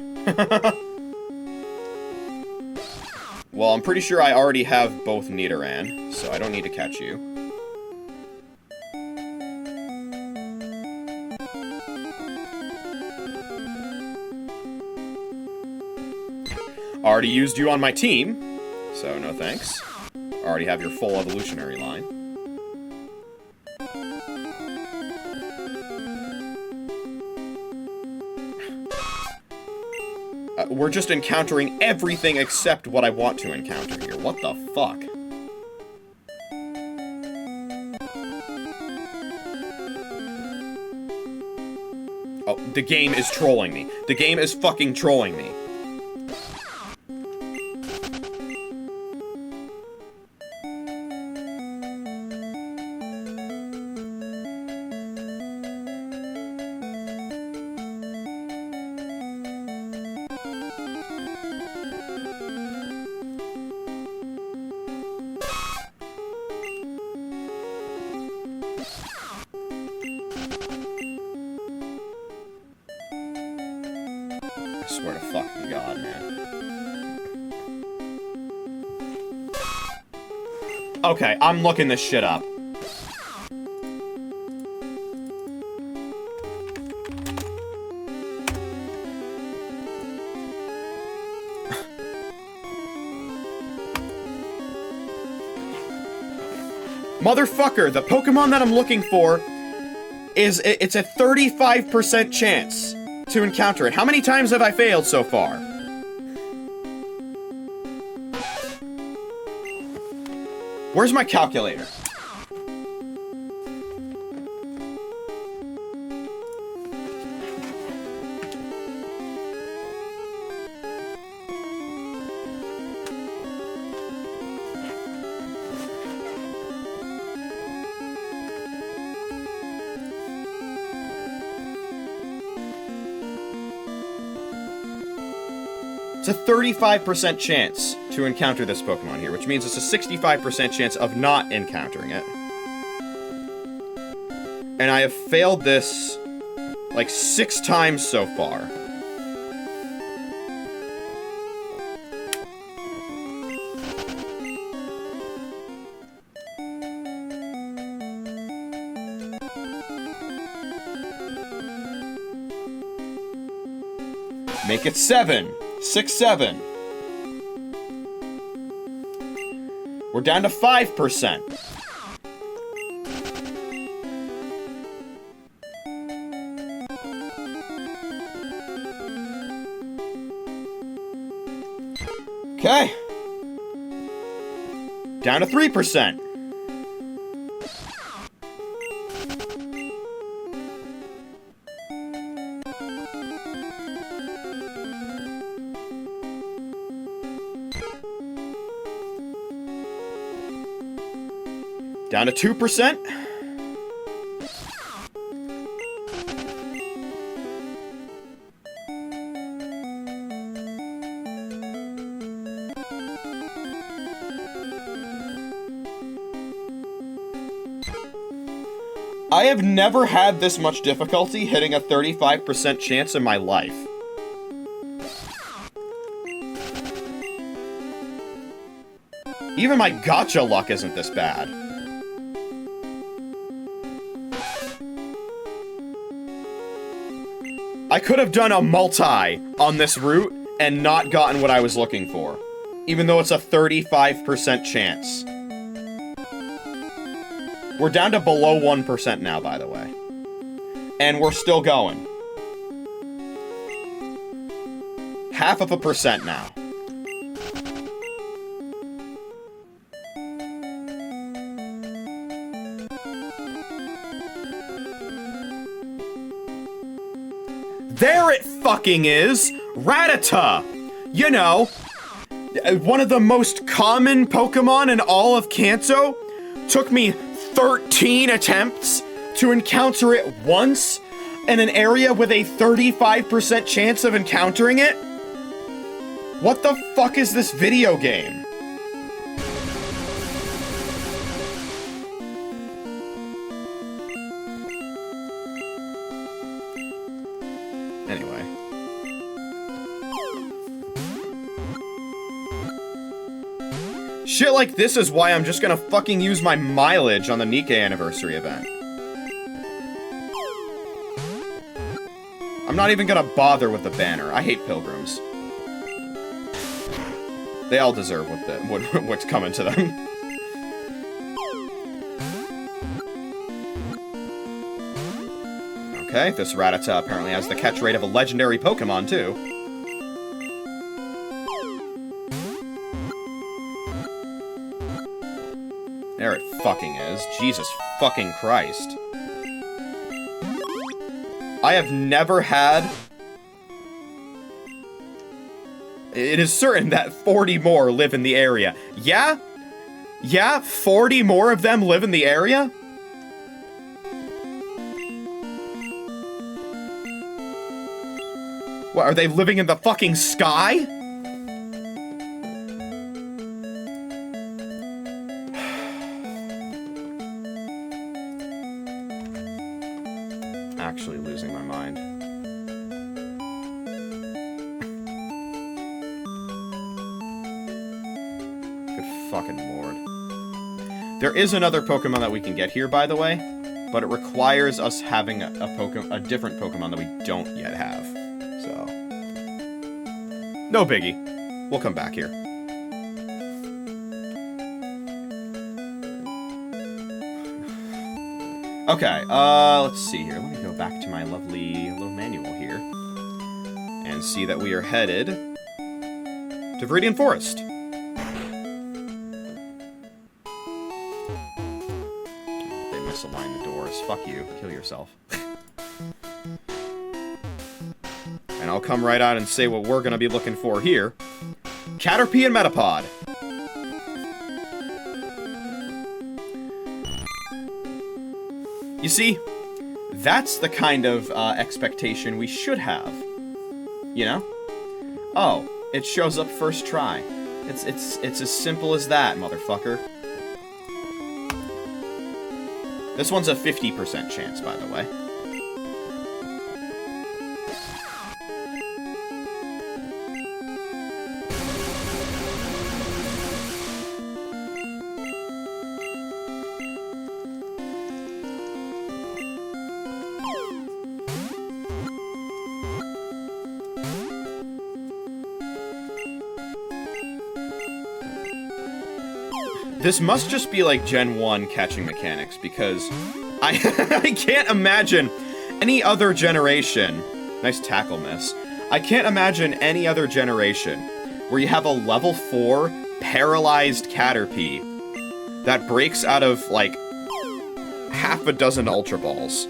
Well, I'm pretty sure I already have both Nidoran, so I don't need to catch you. Already used you on my team, so no thanks. Already have your full evolutionary line. We're just encountering everything except what I want to encounter here. What the fuck? Oh, the game is trolling me. The game is fucking trolling me. I swear to fucking God, man. Okay, I'm looking this shit up. Motherfucker, the Pokemon that I'm looking for it's a 35% chance to encounter it. How many times have I failed so far? Where's my calculator? a 35% chance to encounter this Pokemon here, which means it's a 65% chance of not encountering it. And I have failed this, like, 6 times so far. Make it 7. 6, 7. We're down to 5%. Okay. Down to 3%. Down to 2%. I have never had this much difficulty hitting a 35% chance in my life. Even my gacha luck isn't this bad. I could have done a multi on this route and not gotten what I was looking for, even though it's a 35% chance. We're down to below 1% now, by the way. And we're still going. 0.5% now. There it fucking is! Rattata! You know, one of the most common Pokemon in all of Kanto. Took me 13 attempts to encounter it once in an area with a 35% chance of encountering it? What the fuck is this video game? Anyway. Shit like this is why I'm just gonna fucking use my mileage on the Nikkei anniversary event. I'm not even gonna bother with the banner. I hate pilgrims. They all deserve what's coming to them. Okay, this Rattata apparently has the catch rate of a legendary Pokemon, too. There it fucking is. Jesus fucking Christ. I have never had... It is certain that 40 more live in the area. Yeah? Yeah? 40 more of them live in the area? What, are they living in the fucking sky? Actually losing my mind. Good fucking lord. There is another Pokemon that we can get here, by the way, but it requires us having a different Pokemon that we don't yet have. So, no biggie. We'll come back here. Okay, let's see here. Let me go back to my lovely little manual here. And see that we are headed to Viridian Forest. They misaligned the doors. Fuck you. Kill yourself. And I'll come right out and say what we're gonna be looking for here. Caterpie and Metapod. You see, that's the kind of expectation we should have. You know? Oh, It shows up first try. It's as simple as that, motherfucker. This one's a 50% chance, by the way. This must just be like Gen 1 catching mechanics, because I can't imagine any other generation. Nice tackle miss. I can't imagine any other generation where you have a level 4 paralyzed Caterpie that breaks out of, like, half a dozen Ultra Balls.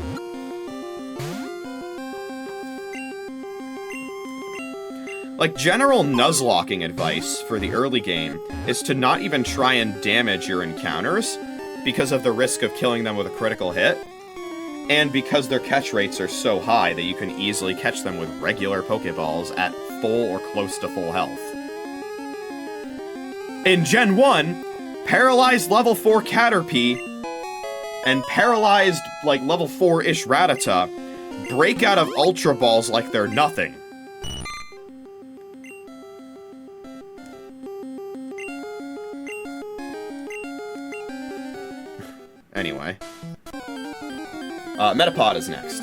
Like, general Nuzlocking advice for the early game is to not even try and damage your encounters because of the risk of killing them with a critical hit, and because their catch rates are so high that you can easily catch them with regular Pokeballs at full or close to full health. In Gen 1, paralyzed level 4 Caterpie and paralyzed, like, level 4-ish Rattata break out of Ultra Balls like they're nothing. Anyway. Metapod is next.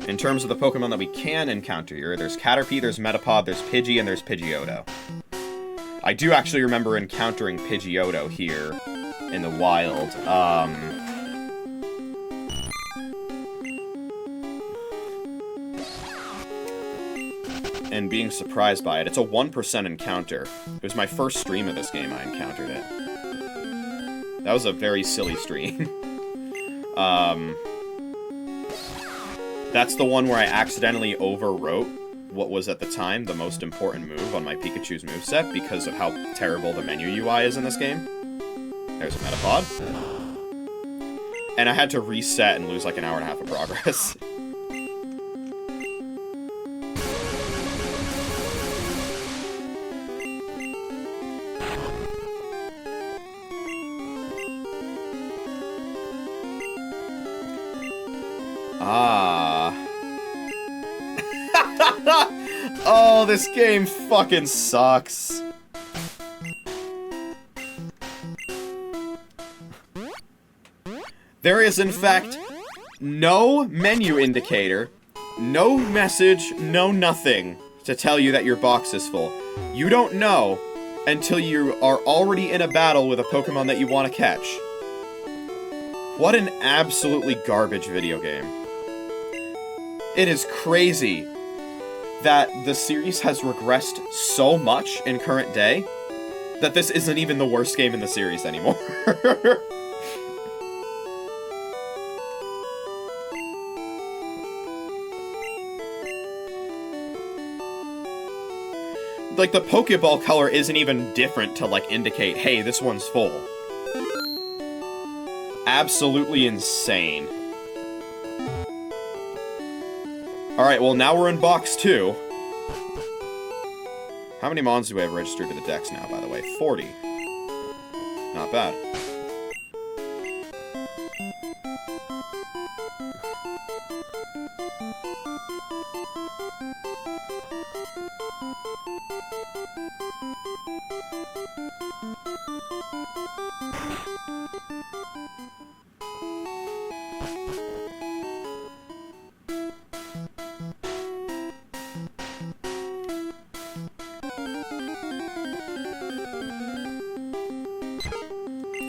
In terms of the Pokemon that we can encounter here, there's Caterpie, there's Metapod, there's Pidgey, and there's Pidgeotto. I do actually remember encountering Pidgeotto here in the wild. And being surprised by it. It's a 1% encounter. It was my first stream of this game I encountered it. That was a very silly stream. That's the one where I accidentally overwrote what was at the time the most important move on my Pikachu's moveset because of how terrible the menu UI is in this game. There's a Metapod. And I had to reset and lose like an hour and a half of progress. Oh, this game fucking sucks. There is, in fact, no menu indicator, no message, no nothing to tell you that your box is full. You don't know until you are already in a battle with a Pokemon that you want to catch. What an absolutely garbage video game. It is crazy that the series has regressed so much in current day that this isn't even the worst game in the series anymore. Like, the Pokeball color isn't even different to, like, indicate, hey, this one's full. Absolutely insane. Alright, well, now we're in box 2. How many mons do I have registered to the dex now, by the way? 40. Not bad.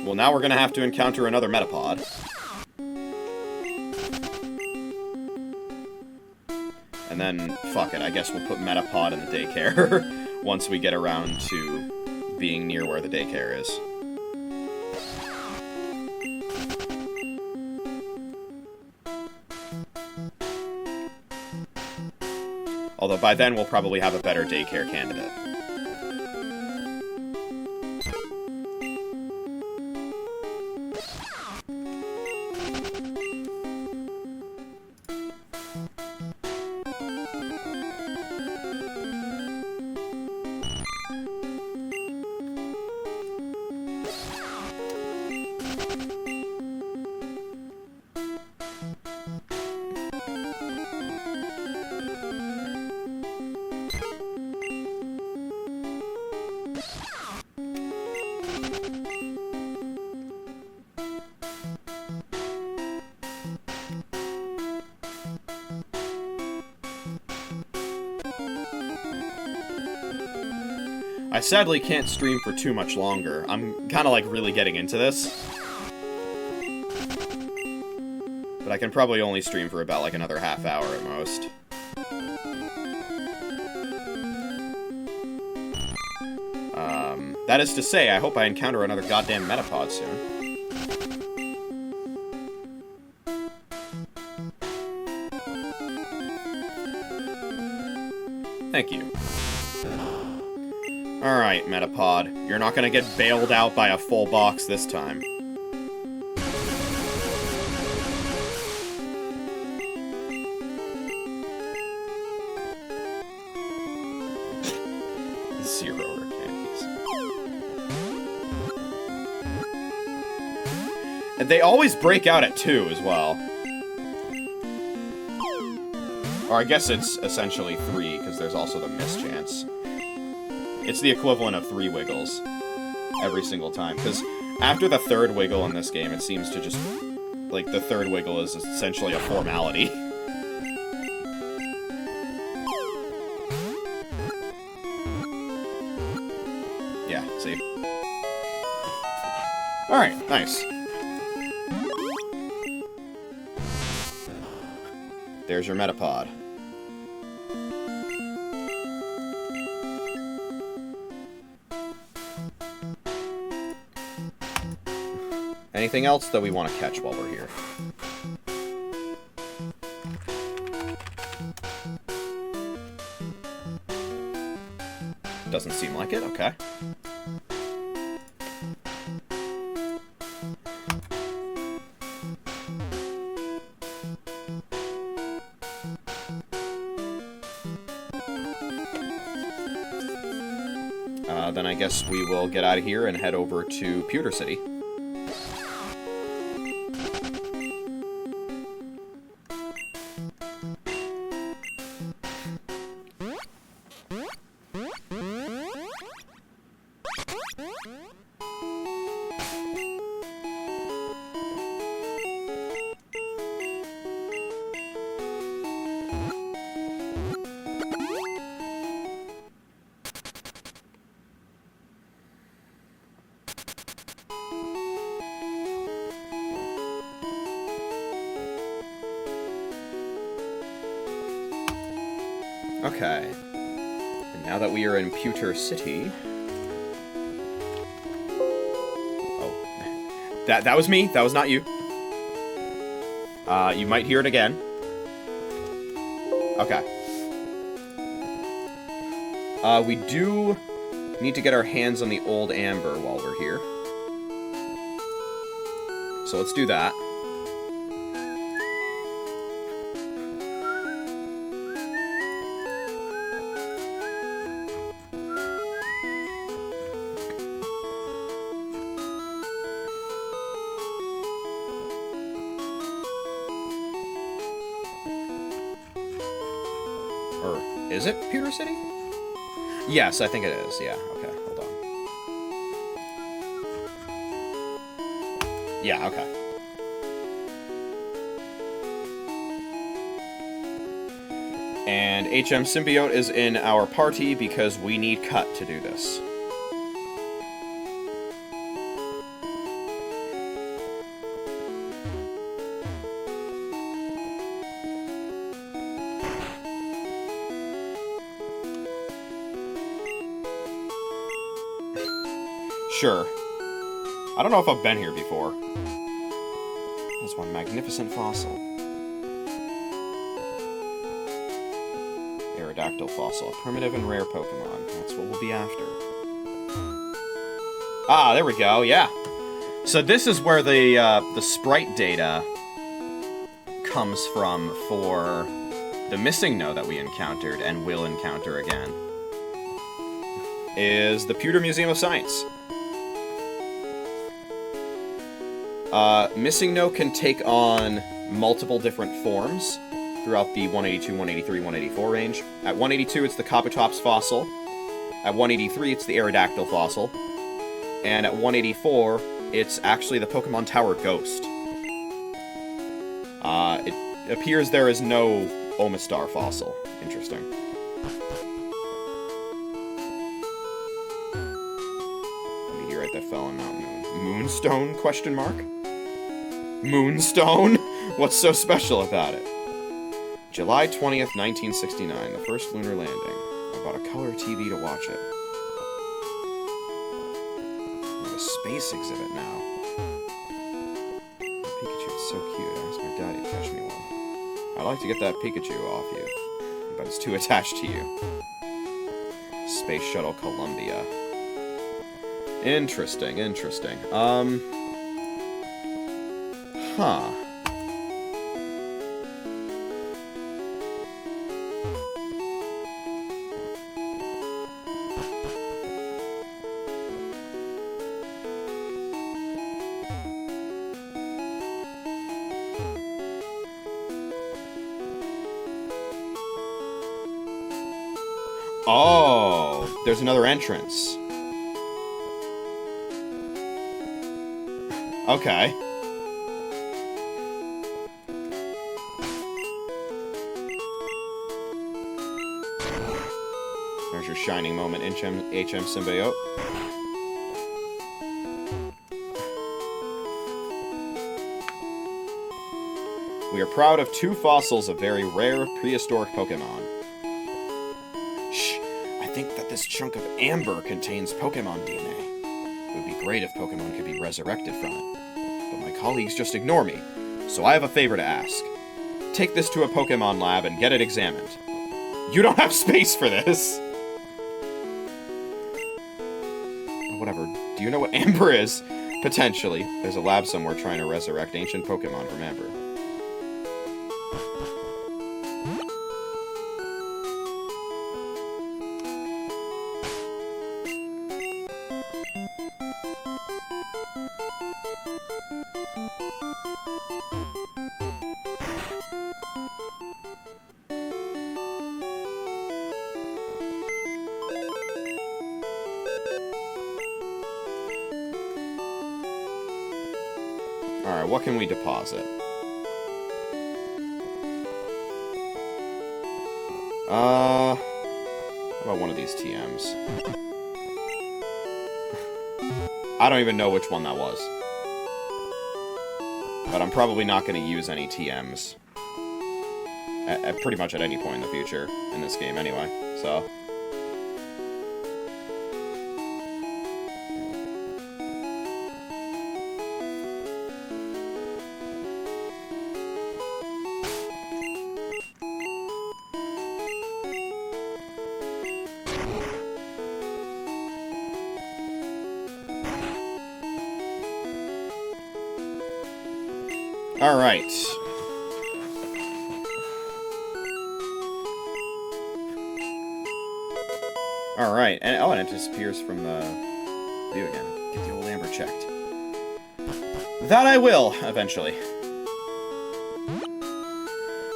Well, now we're gonna have to encounter another Metapod. And then, fuck it, I guess we'll put Metapod in the daycare once we get around to being near where the daycare is. Although by then we'll probably have a better daycare candidate. I sadly can't stream for too much longer. I'm kind of like really getting into this. But I can probably only stream for about like another half hour at most. That is to say, I hope I encounter another goddamn Metapod soon. Thank you. Alright, Metapod. You're not gonna get bailed out by a full box this time. Zero candies. And they always break out at 2 as well. Or I guess it's essentially 3, because there's also the mischance. It's the equivalent of 3 wiggles every single time, because after the 3rd wiggle in this game, it seems to just... like, the 3rd wiggle is essentially a formality. Yeah, see? Alright, nice. There's your Metapod. Anything else that we want to catch while we're here? Doesn't seem like it, okay. Then I guess we will get out of here and head over to Pewter City. Okay. And now that we are in Pewter City... Oh. That was me. That was not you. You might hear it again. Okay. We do need to get our hands on the old amber while we're here. So let's do that. Is it Pewter City? Yes, I think it is. Yeah, okay, hold on. Yeah, okay. And HM Symbiote is in our party because we need Cut to do this. Sure. I don't know if I've been here before. There's one magnificent fossil. Aerodactyl fossil. A primitive and rare Pokemon. That's what we'll be after. Ah, there we go, yeah. So this is where the sprite data comes from for the missing no that we encountered and will encounter again. Is the Pewter Museum of Science. Missing No can take on multiple different forms throughout the 182, 183, 184 range. At 182, it's the Kabutops fossil. At 183, it's the Aerodactyl fossil. And at 184, it's actually the Pokemon Tower Ghost. It appears there is no Omastar fossil. Interesting. Moonstone, question mark? Moonstone? What's so special about it? July 20th, 1969, the first lunar landing. I bought a color TV to watch it. We have a space exhibit now. Pikachu is so cute. I asked my daddy to catch me one. I'd like to get that Pikachu off you, but it's too attached to you. Space Shuttle Columbia. Interesting, interesting. Huh. Oh, there's another entrance. Okay. There's your shining moment, HM Symbiote. We are proud of 2 fossils of very rare prehistoric Pokémon. Shh, I think that this chunk of amber contains Pokémon DNA. It would be great if Pokémon could be resurrected from it. But my colleagues just ignore me, so I have a favor to ask. Take this to a Pokémon lab and get it examined. You don't have space for this! Whatever. Do you know what amber is? Potentially. There's a lab somewhere trying to resurrect ancient Pokémon from amber. Alright, what can we deposit? How about one of these TMs? I don't even know which one that was. But I'm probably not going to use any TMs. Pretty much at any point in the future, in this game anyway, so... Alright. Alright, and oh, and it disappears from the view again. Get the old amber checked. That I will, eventually.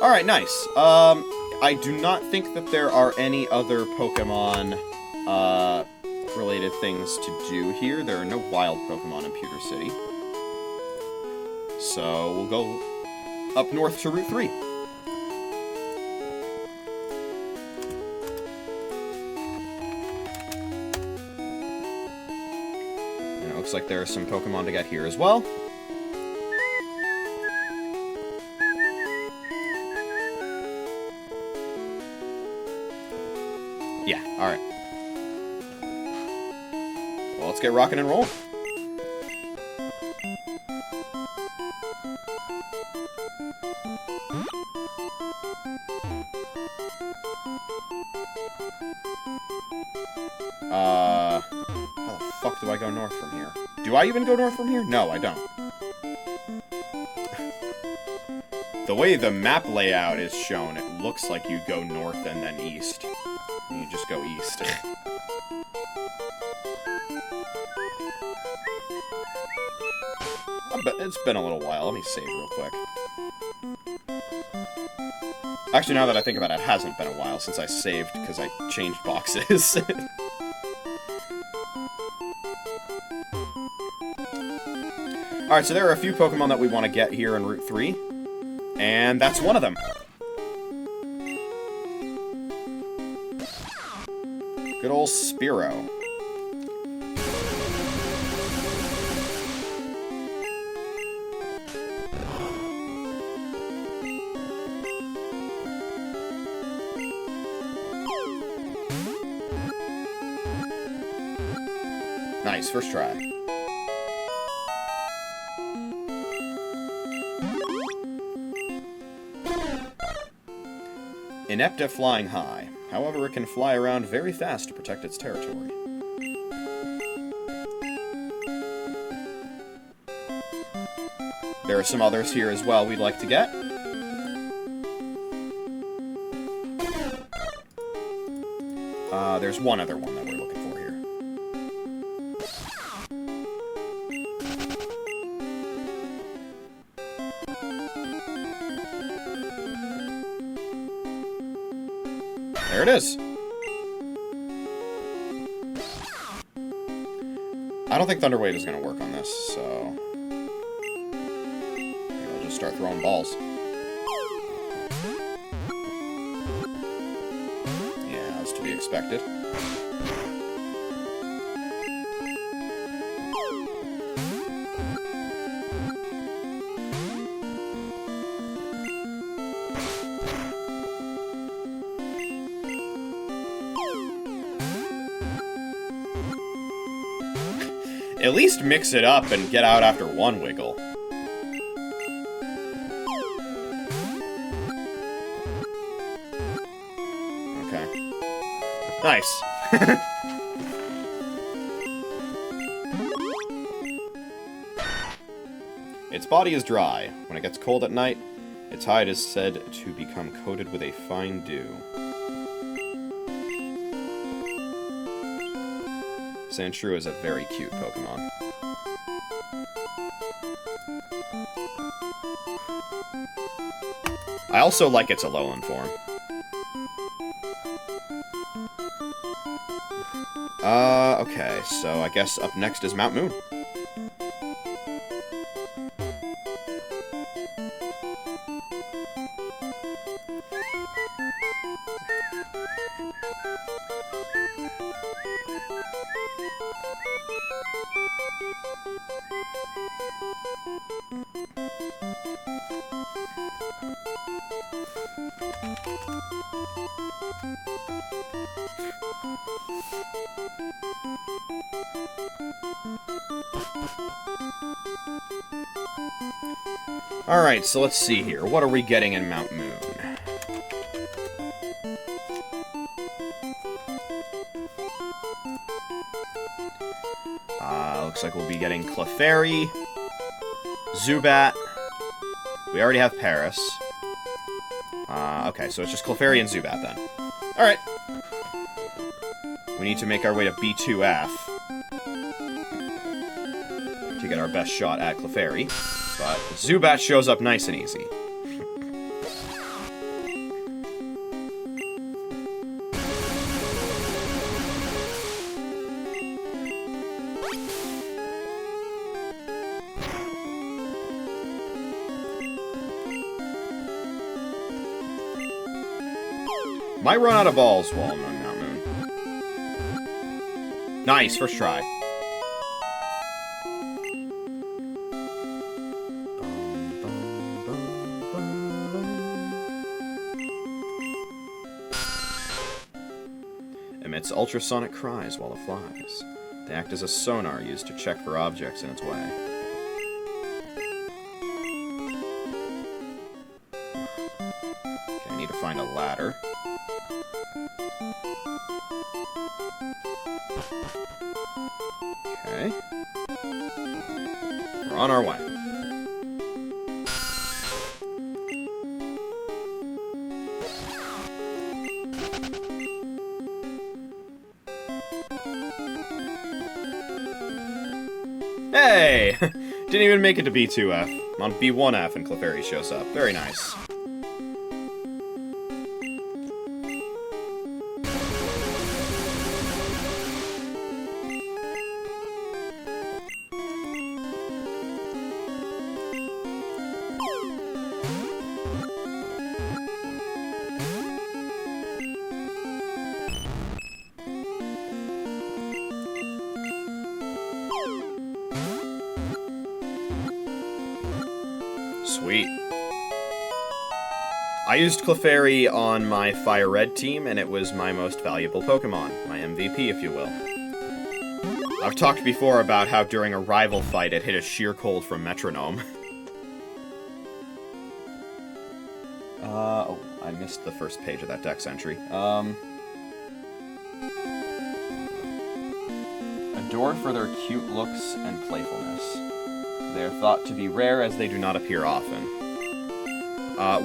Alright, nice. I do not think that there are any other Pokemon, related things to do here. There are no wild Pokemon in Pewter City. So, we'll go up north to Route 3. And it looks like there are some Pokemon to get here as well. Yeah, alright. Well, let's get rocking and rolling. How the fuck do I go north from here? Do I even go north from here? No, I don't. The way the map layout is shown, it looks like you go north and then east. And you just go east. But it's been a little while. Let me save real quick. Actually, now that I think about it, it hasn't been a while since I saved, because I changed boxes. Alright, so there are a few Pokemon that we want to get here in Route 3. And that's one of them. Good old Spearow. Nice, first try. Inept at flying high. However, it can fly around very fast to protect its territory. There are some others here as well we'd like to get. There's one other one that we're looking for here. There it is. I don't think Thunderwave is going to work on this, so I'll just start throwing balls. Yeah, that's to be expected. At least mix it up and get out after one wiggle. Okay. Nice. Its body is dry. When it gets cold at night, its hide is said to become coated with a fine dew. Sandshrew is a very cute Pokemon. I also like its Alolan form. Okay, so I guess up next is Mount Moon. Alright, so let's see here. What are we getting in Mount Moon? Looks like we'll be getting Clefairy, Zubat. We already have Paris. Okay, so it's just Clefairy and Zubat then. Alright. We need to make our way to B2F to get our best shot at Clefairy. But Zubat shows up nice and easy. Might run out of balls while I'm on Mount Moon. Nice, first try. Emits ultrasonic cries while it flies. They act as a sonar used to check for objects in its way. Okay, I need to find a ladder. Okay. We're on our way. Hey! Didn't even make it to B2F. I'm on B1F and Clefairy shows up. Very nice. Sweet. I used Clefairy on my Fire Red team, and it was my most valuable Pokemon. My MVP, if you will. I've talked before about how during a rival fight it hit a sheer cold from Metronome. Oh, I missed the first page of that dex entry. Adored for their cute looks and playfulness. They are thought to be rare as they do not appear often.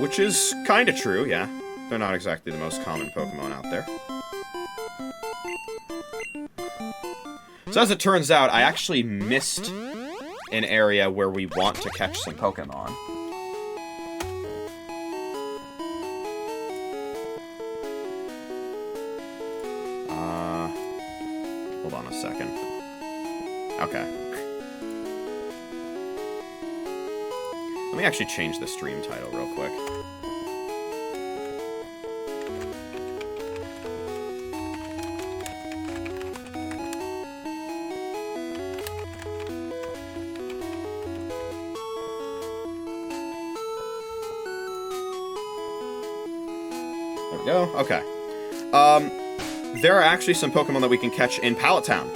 Which is kinda true, yeah. They're not exactly the most common Pokemon out there. So as it turns out, I actually missed an area where we want to catch some Pokemon. Hold on a second. Okay. Let me actually change the stream title real quick. There we go. Okay. There are actually some Pokemon that we can catch in Pallet Town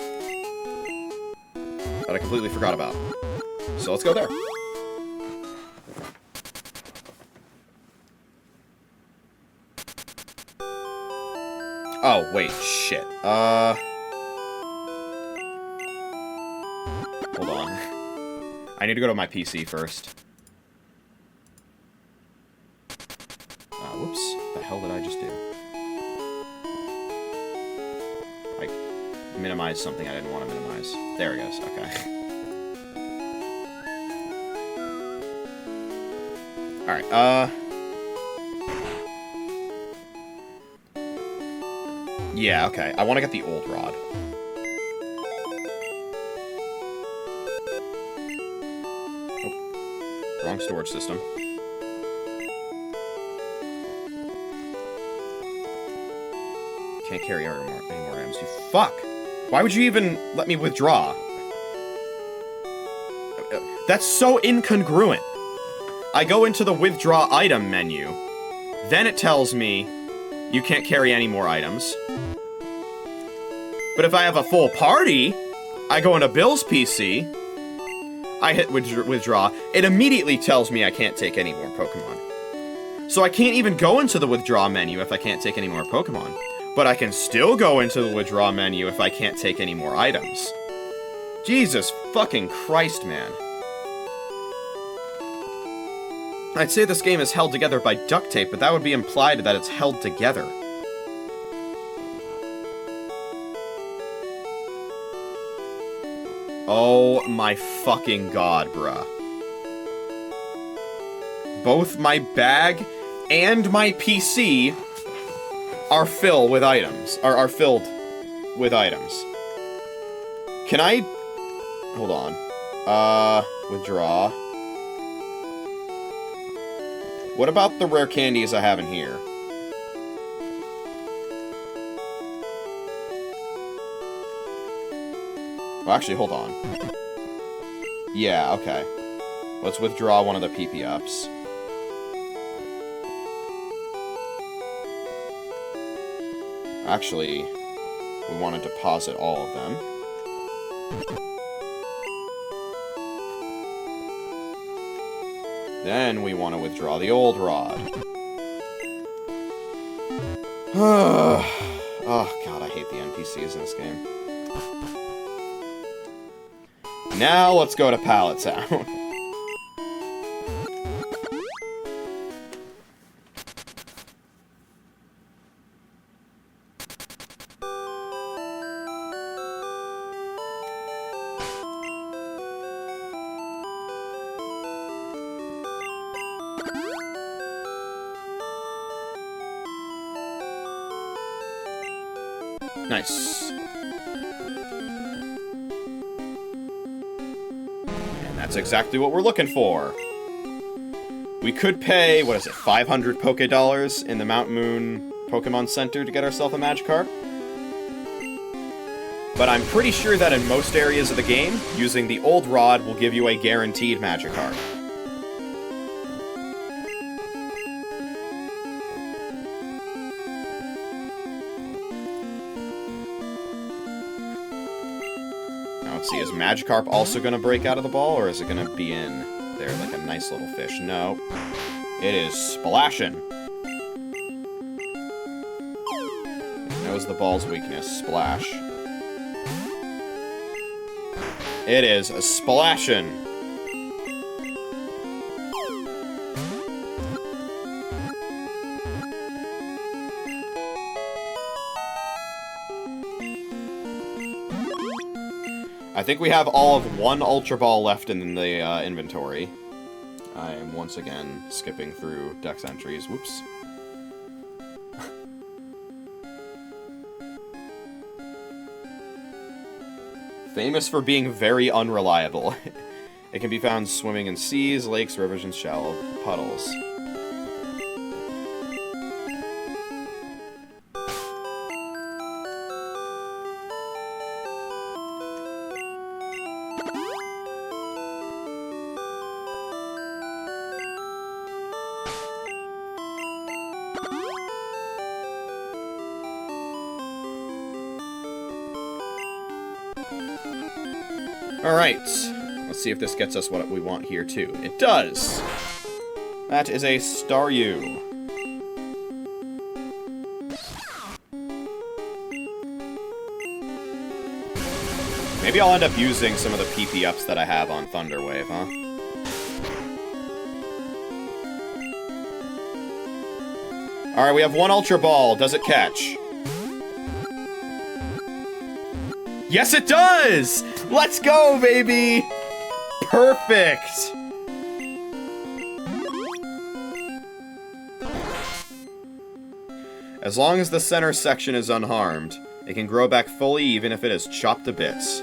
that I completely forgot about. So let's go there. Oh, wait, shit. Hold on. I need to go to my PC first. Whoops. The hell did I just do? I minimized something I didn't want to minimize. There it goes, okay. Alright, yeah, okay. I want to get the old rod. Oh. Wrong storage system. Can't carry any more items. You fuck! Why would you even let me withdraw? That's so incongruent. I go into the withdraw item menu. Then it tells me you can't carry any more items. But if I have a full party, I go into Bill's PC, I hit withdraw, it immediately tells me I can't take any more Pokemon. So I can't even go into the withdraw menu if I can't take any more Pokemon. But I can still go into the withdraw menu if I can't take any more items. Jesus fucking Christ, man. I'd say this game is held together by duct tape, but that would be implied that it's held together. Oh my fucking god, bruh. Both my bag and my PC are filled with items. Are filled with items. Can I... Hold on. Withdraw. What about the rare candies I have in here? Well, actually, hold on. Yeah, okay. Let's withdraw one of the PP ups. Actually, we want to deposit all of them. Then we want to withdraw the old rod. Oh god, I hate the NPCs in this game. Now let's go to Pallet Town. Nice. And that's exactly what we're looking for. We could pay, what is it, 500 Poké Dollars in the Mount Moon Pokemon Center to get ourselves a Magikarp. But I'm pretty sure that in most areas of the game, using the old rod will give you a guaranteed Magikarp. Let's see, is Magikarp also going to break out of the ball, or is it going to be in there like a nice little fish? No. It is splashing. It knows the ball's weakness. Splash. It is a splashing. I think we have all of one Ultra Ball left in the inventory. I am once again skipping through Dex entries. Whoops. Famous for being very unreliable. It can be found swimming in seas, lakes, rivers, and shallow puddles. Alright, let's see if this gets us what we want here, too. It does! That is a Staryu. Maybe I'll end up using some of the PP ups that I have on Thunder Wave, huh? Alright, we have one Ultra Ball. Does it catch? Yes, it does! Let's go, baby! Perfect! As long as the center section is unharmed, it can grow back fully even if it is chopped to bits.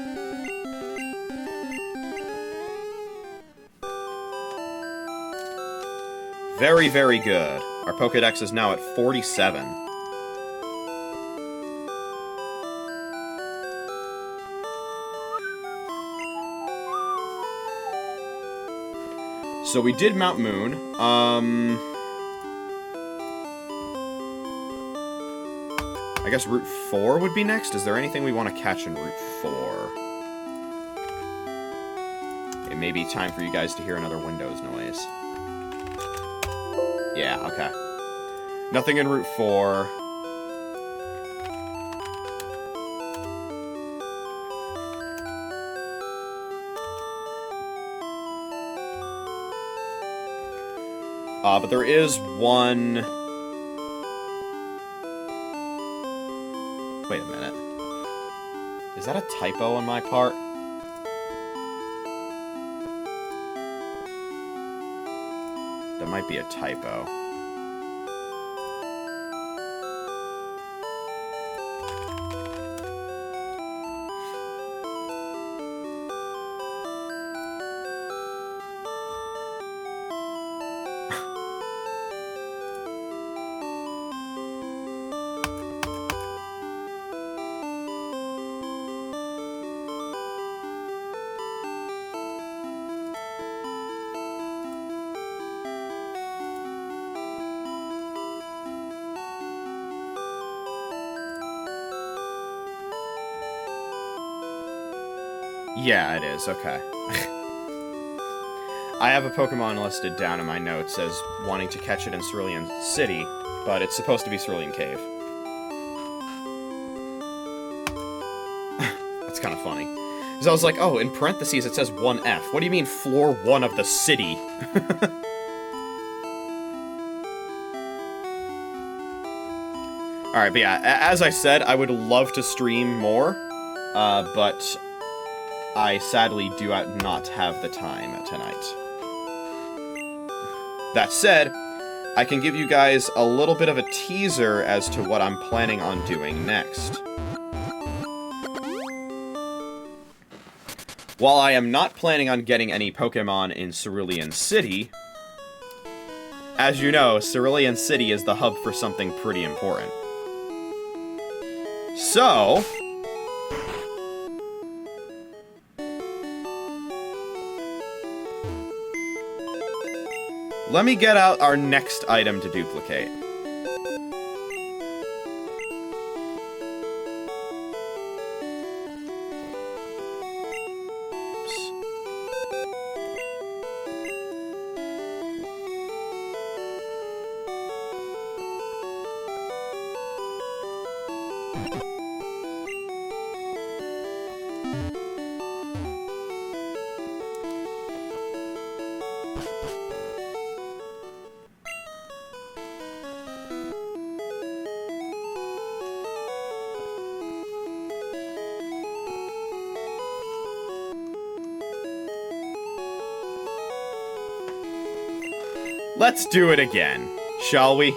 Very, very good. Our Pokédex is now at 47. So we did Mount Moon. I guess Route 4 would be next. Is there anything we want to catch in Route 4? It may be time for you guys to hear another Windows noise. Yeah, okay. Nothing in Route 4. But there is one... Wait a minute. Is that a typo on my part? That might be a typo. Yeah, it is. Okay. I have a Pokemon listed down in my notes as wanting to catch it in Cerulean City, but it's supposed to be Cerulean Cave. That's kind of funny. Because I was like, oh, in parentheses it says 1F. What do you mean floor 1 of the city? Alright, but yeah, as I said, I would love to stream more, but I sadly do not have the time tonight. That said, I can give you guys a little bit of a teaser as to what I'm planning on doing next. While I am not planning on getting any Pokemon in Cerulean City, as you know, Cerulean City is the hub for something pretty important. So... let me get out our next item to duplicate. Let's do it again, shall we?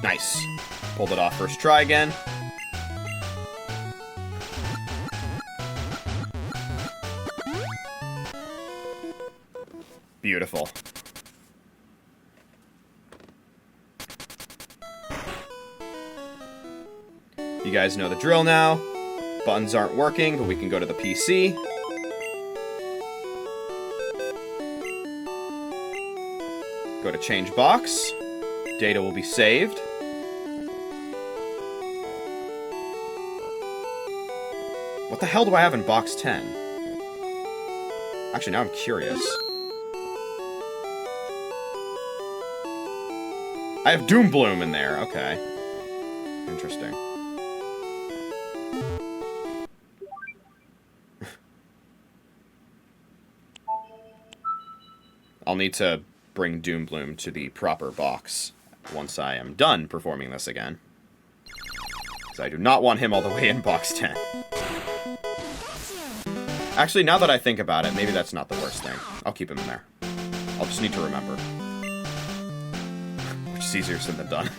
Nice. Pulled it off first try again. Beautiful. You guys know the drill now. Buttons aren't working, but we can go to the PC. Go to change box. Data will be saved. What the hell do I have in box 10? Actually, now I'm curious. I have Doom Bloom in there. Okay. Interesting. I'll need to bring Doom Bloom to the proper box once I am done performing this again. Because I do not want him all the way in box 10. Actually, now that I think about it, maybe that's not the worst thing. I'll keep him in there. I'll just need to remember. Which is easier said than done.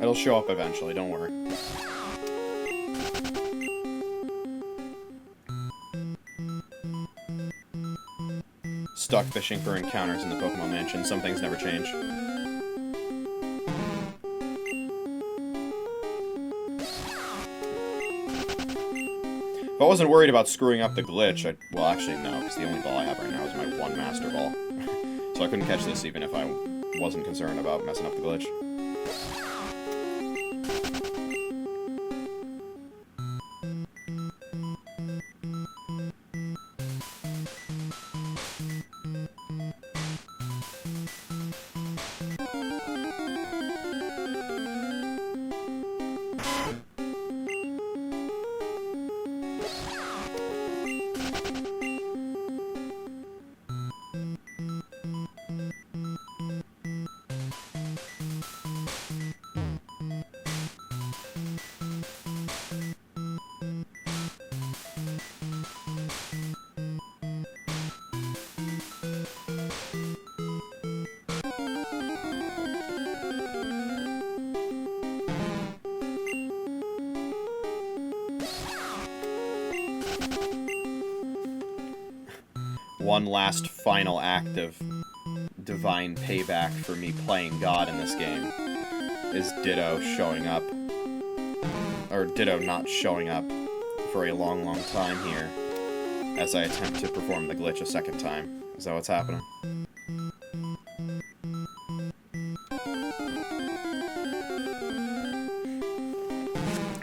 It'll show up eventually, don't worry. Stuck fishing for encounters in the Pokemon Mansion. Some things never change. If I wasn't worried about screwing up the glitch, well, actually, no, because the only ball I have right now is my one Master Ball. So I couldn't catch this even if I wasn't concerned about messing up the glitch. One last final act of divine payback for me playing God in this game is Ditto showing up. Or Ditto not showing up for a long, long time here as I attempt to perform the glitch a second time. Is that what's happening?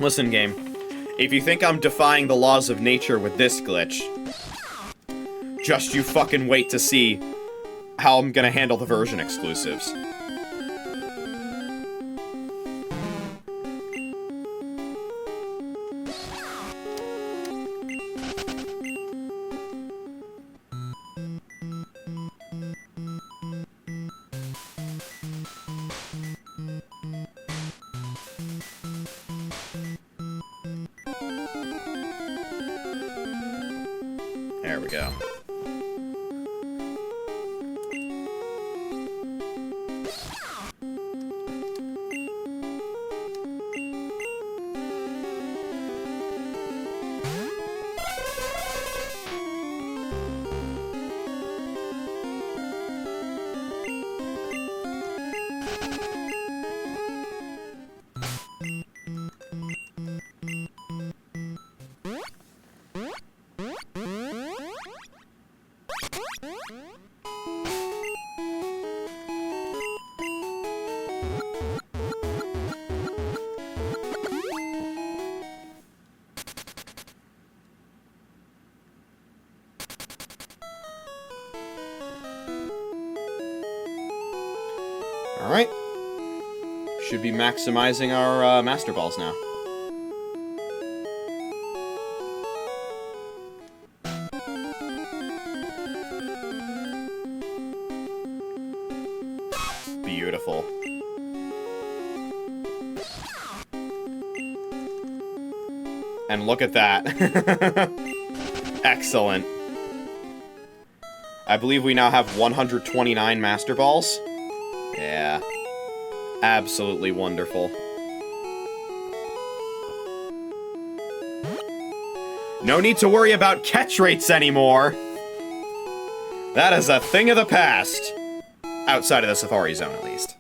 Listen, game. If you think I'm defying the laws of nature with this glitch, just you fucking wait to see how I'm gonna handle the version exclusives. There we go. Alright. Should be maximizing our Master Balls now. Beautiful. And look at that. Excellent. I believe we now have 129 Master Balls. Yeah. Absolutely wonderful. No need to worry about catch rates anymore. That is a thing of the past. Outside of the Safari Zone, at least.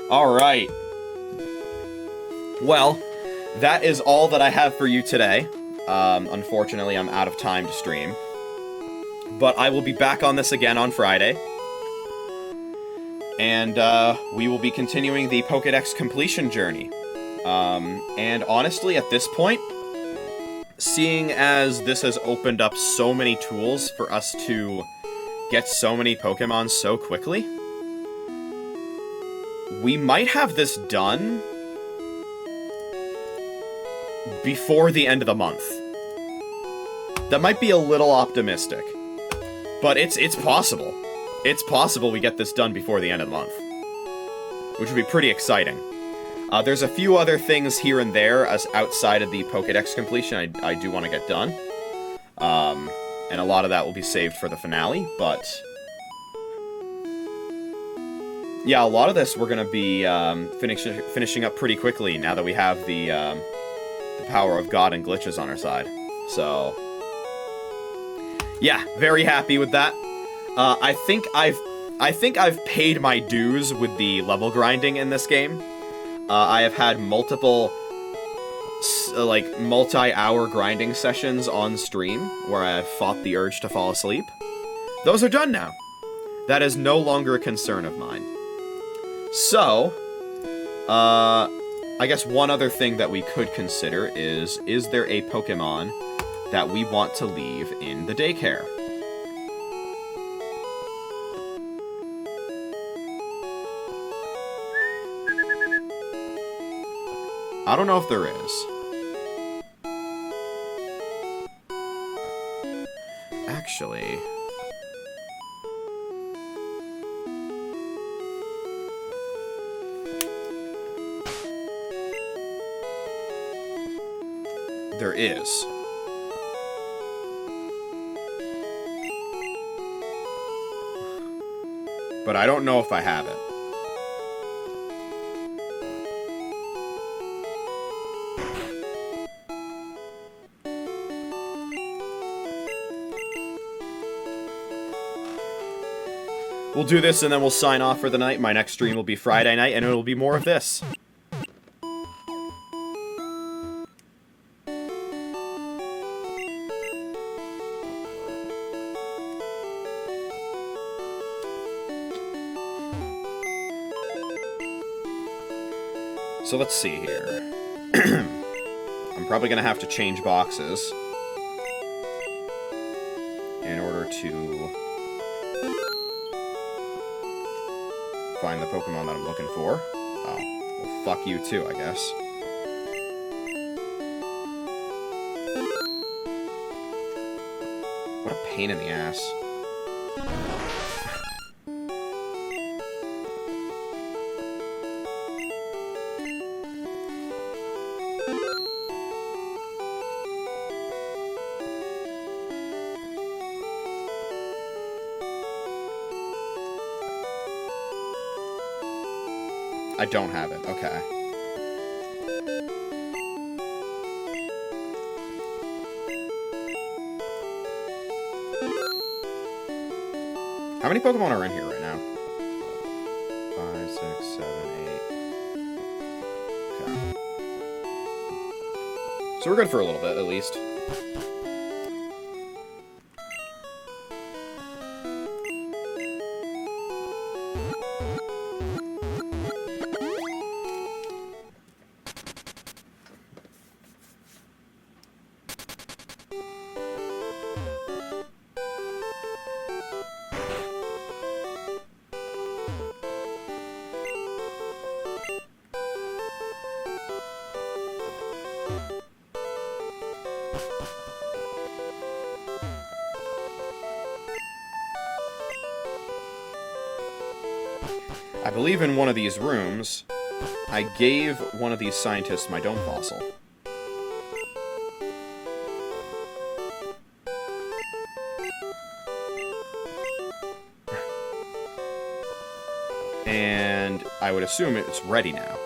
Alright. Well, that is all that I have for you today. Unfortunately, I'm out of time to stream. But I will be back on this again on Friday. And we will be continuing the Pokédex completion journey. And honestly, at this point, seeing as this has opened up so many tools for us to get so many Pokemon so quickly, we might have this done before the end of the month. That might be a little optimistic, but it's possible. It's possible we get this done before the end of the month, which would be pretty exciting. There's a few other things here and there as outside of the Pokédex completion I do want to get done. And a lot of that will be saved for the finale, but yeah, a lot of this we're going to be finishing up pretty quickly now that we have the power of God and glitches on our side. So, yeah, very happy with that. I think I've I think I've paid my dues with the level grinding in this game. I have had multiple, like, multi-hour grinding sessions on stream where I have fought the urge to fall asleep. Those are done now. That is no longer a concern of mine. So, I guess one other thing that we could consider is there a Pokemon that we want to leave in the daycare? I don't know if there is. Actually... there is. But I don't know if I have it. We'll do this and then we'll sign off for the night. My next stream will be Friday night and it'll be more of this. So let's see here. I'm probably going to have to change boxes in order to find the Pokemon that I'm looking for. Oh, well, fuck you too, I guess. What a pain in the ass. I don't have it. Okay. How many Pokemon are in here right now? 5, 6, 7, 8. Okay. So we're good for a little bit, at least. I believe in one of these rooms, I gave one of these scientists my dome fossil. And I would assume it's ready now.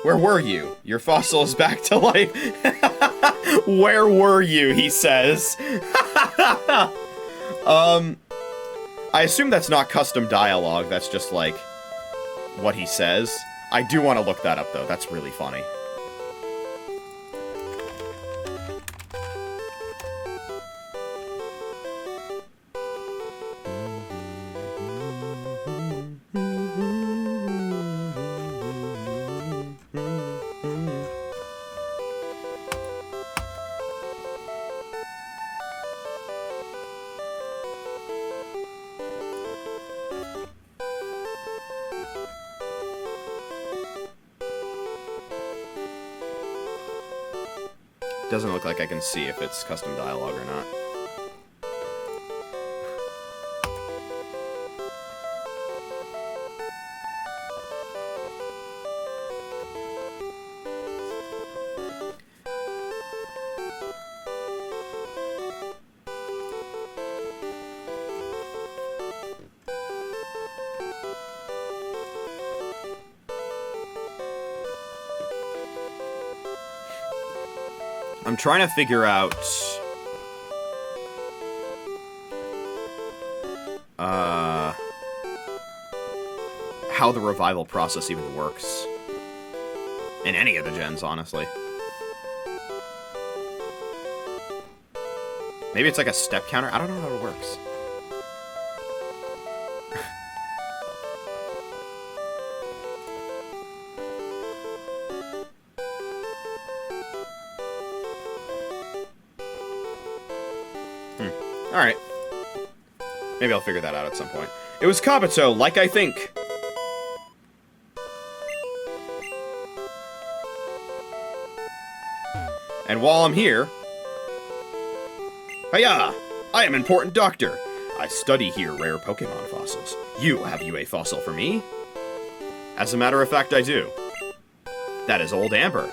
Where were you? Your fossil is back to life. Where were you, he says. I assume that's not custom dialogue, that's just, like, what he says. I do want to look that up, though. That's really funny. Doesn't look like I can see if it's custom dialogue or not. I'm trying to figure out... how the revival process even works. In any of the gens, honestly. Maybe it's like a step counter? I don't know how it works. Alright. Maybe I'll figure that out at some point. It was Kabuto, like I think. And while I'm here... Hiya! I am Important Doctor. I study here rare Pokemon fossils. Have you a fossil for me? As a matter of fact, I do. That is Old Amber.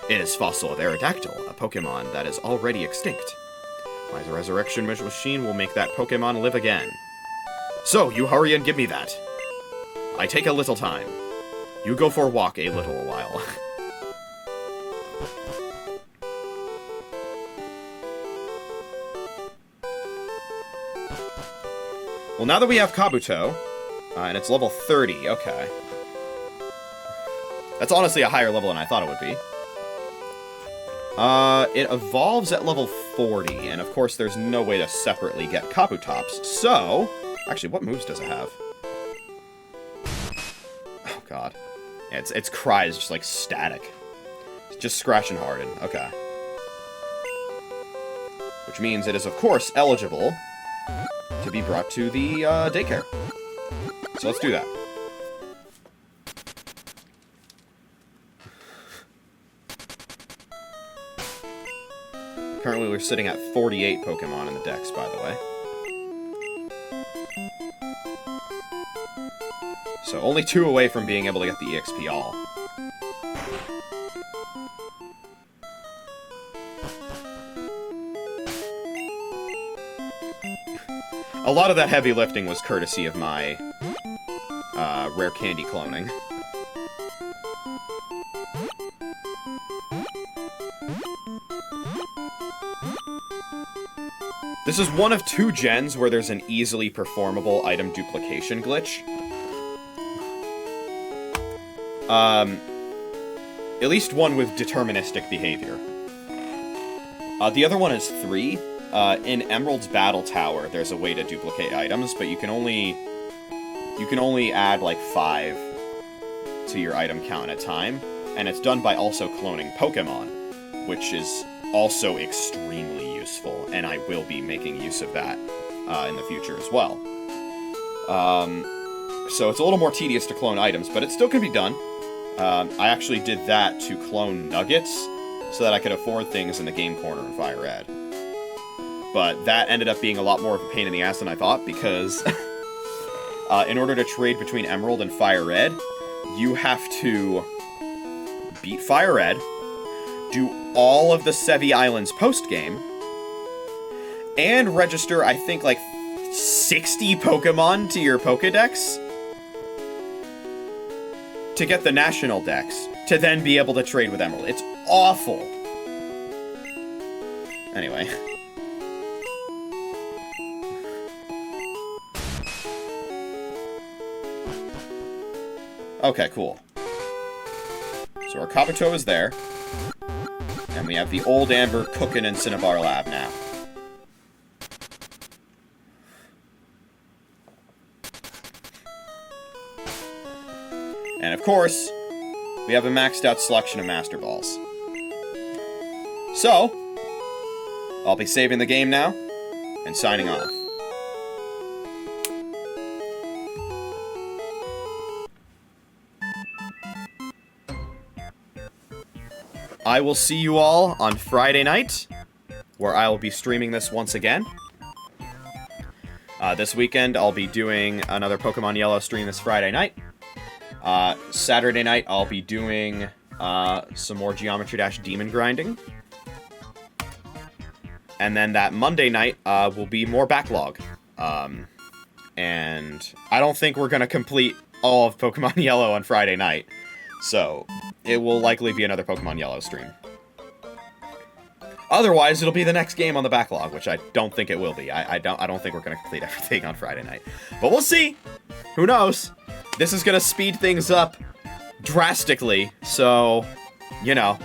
It is fossil of Aerodactyl, a Pokemon that is already extinct. My resurrection machine will make that Pokemon live again. So, you hurry and give me that. I take a little time. You go for a walk a little while. Well, now that we have Kabuto, and it's level 30, okay. That's honestly a higher level than I thought it would be. It evolves at level 40, and of course there's no way to separately get Kabutops, so... Actually, what moves does it have? Oh, God. Yeah, its cry is just, like, static. It's just Scratch and Harden. Okay. Which means it is, of course, eligible to be brought to the, daycare. So let's do that. Currently, we're sitting at 48 Pokemon in the dex, by the way. So, only 2 away from being able to get the EXP all. A lot of that heavy lifting was courtesy of my rare candy cloning. This is one of 2 gens where there's an easily performable item duplication glitch. At least one with deterministic behavior. The other one is 3. In Emerald's Battle Tower, there's a way to duplicate items, but you can only add, like, 5 to your item count at a time, and it's done by also cloning Pokemon, which is also extremely useful, and I will be making use of that in the future as well. So it's a little more tedious to clone items, but it still can be done. I actually did that to clone Nuggets, so that I could afford things in the Game Corner in Fire Red. But that ended up being a lot more of a pain in the ass than I thought, because in order to trade between Emerald and Fire Red, you have to beat Fire Red, do all of the Sevi Islands post-game, and register, I think, like, 60 Pokemon to your Pokedex to get the National Dex, to then be able to trade with Emerald. It's awful. Anyway. Okay, cool. So our Kabuto is there. And we have the Old Amber cooking in Cinnabar Lab now. And of course, we have a maxed out selection of Master Balls. So, I'll be saving the game now, and signing off. I will see you all on Friday night, where I will be streaming this once again. This weekend, I'll be doing another Pokemon Yellow stream this Friday night. Saturday night, I'll be doing some more Geometry Dash Demon grinding. And then that Monday night will be more Backlog. And I don't think we're going to complete all of Pokemon Yellow on Friday night. So, it will likely be another Pokemon Yellow stream. Otherwise, it'll be the next game on the backlog, which I don't think it will be. I don't think we're gonna complete everything on Friday night. But we'll see. Who knows? This is gonna speed things up drastically, so, you know,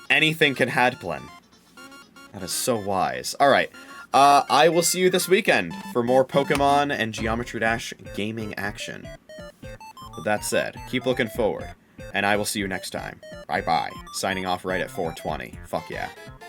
anything can happen. That is so wise. Alright, I will see you this weekend for more Pokemon and Geometry Dash gaming action. With that said, keep looking forward, and I will see you next time. Bye-bye. Signing off right at 4:20. Fuck yeah.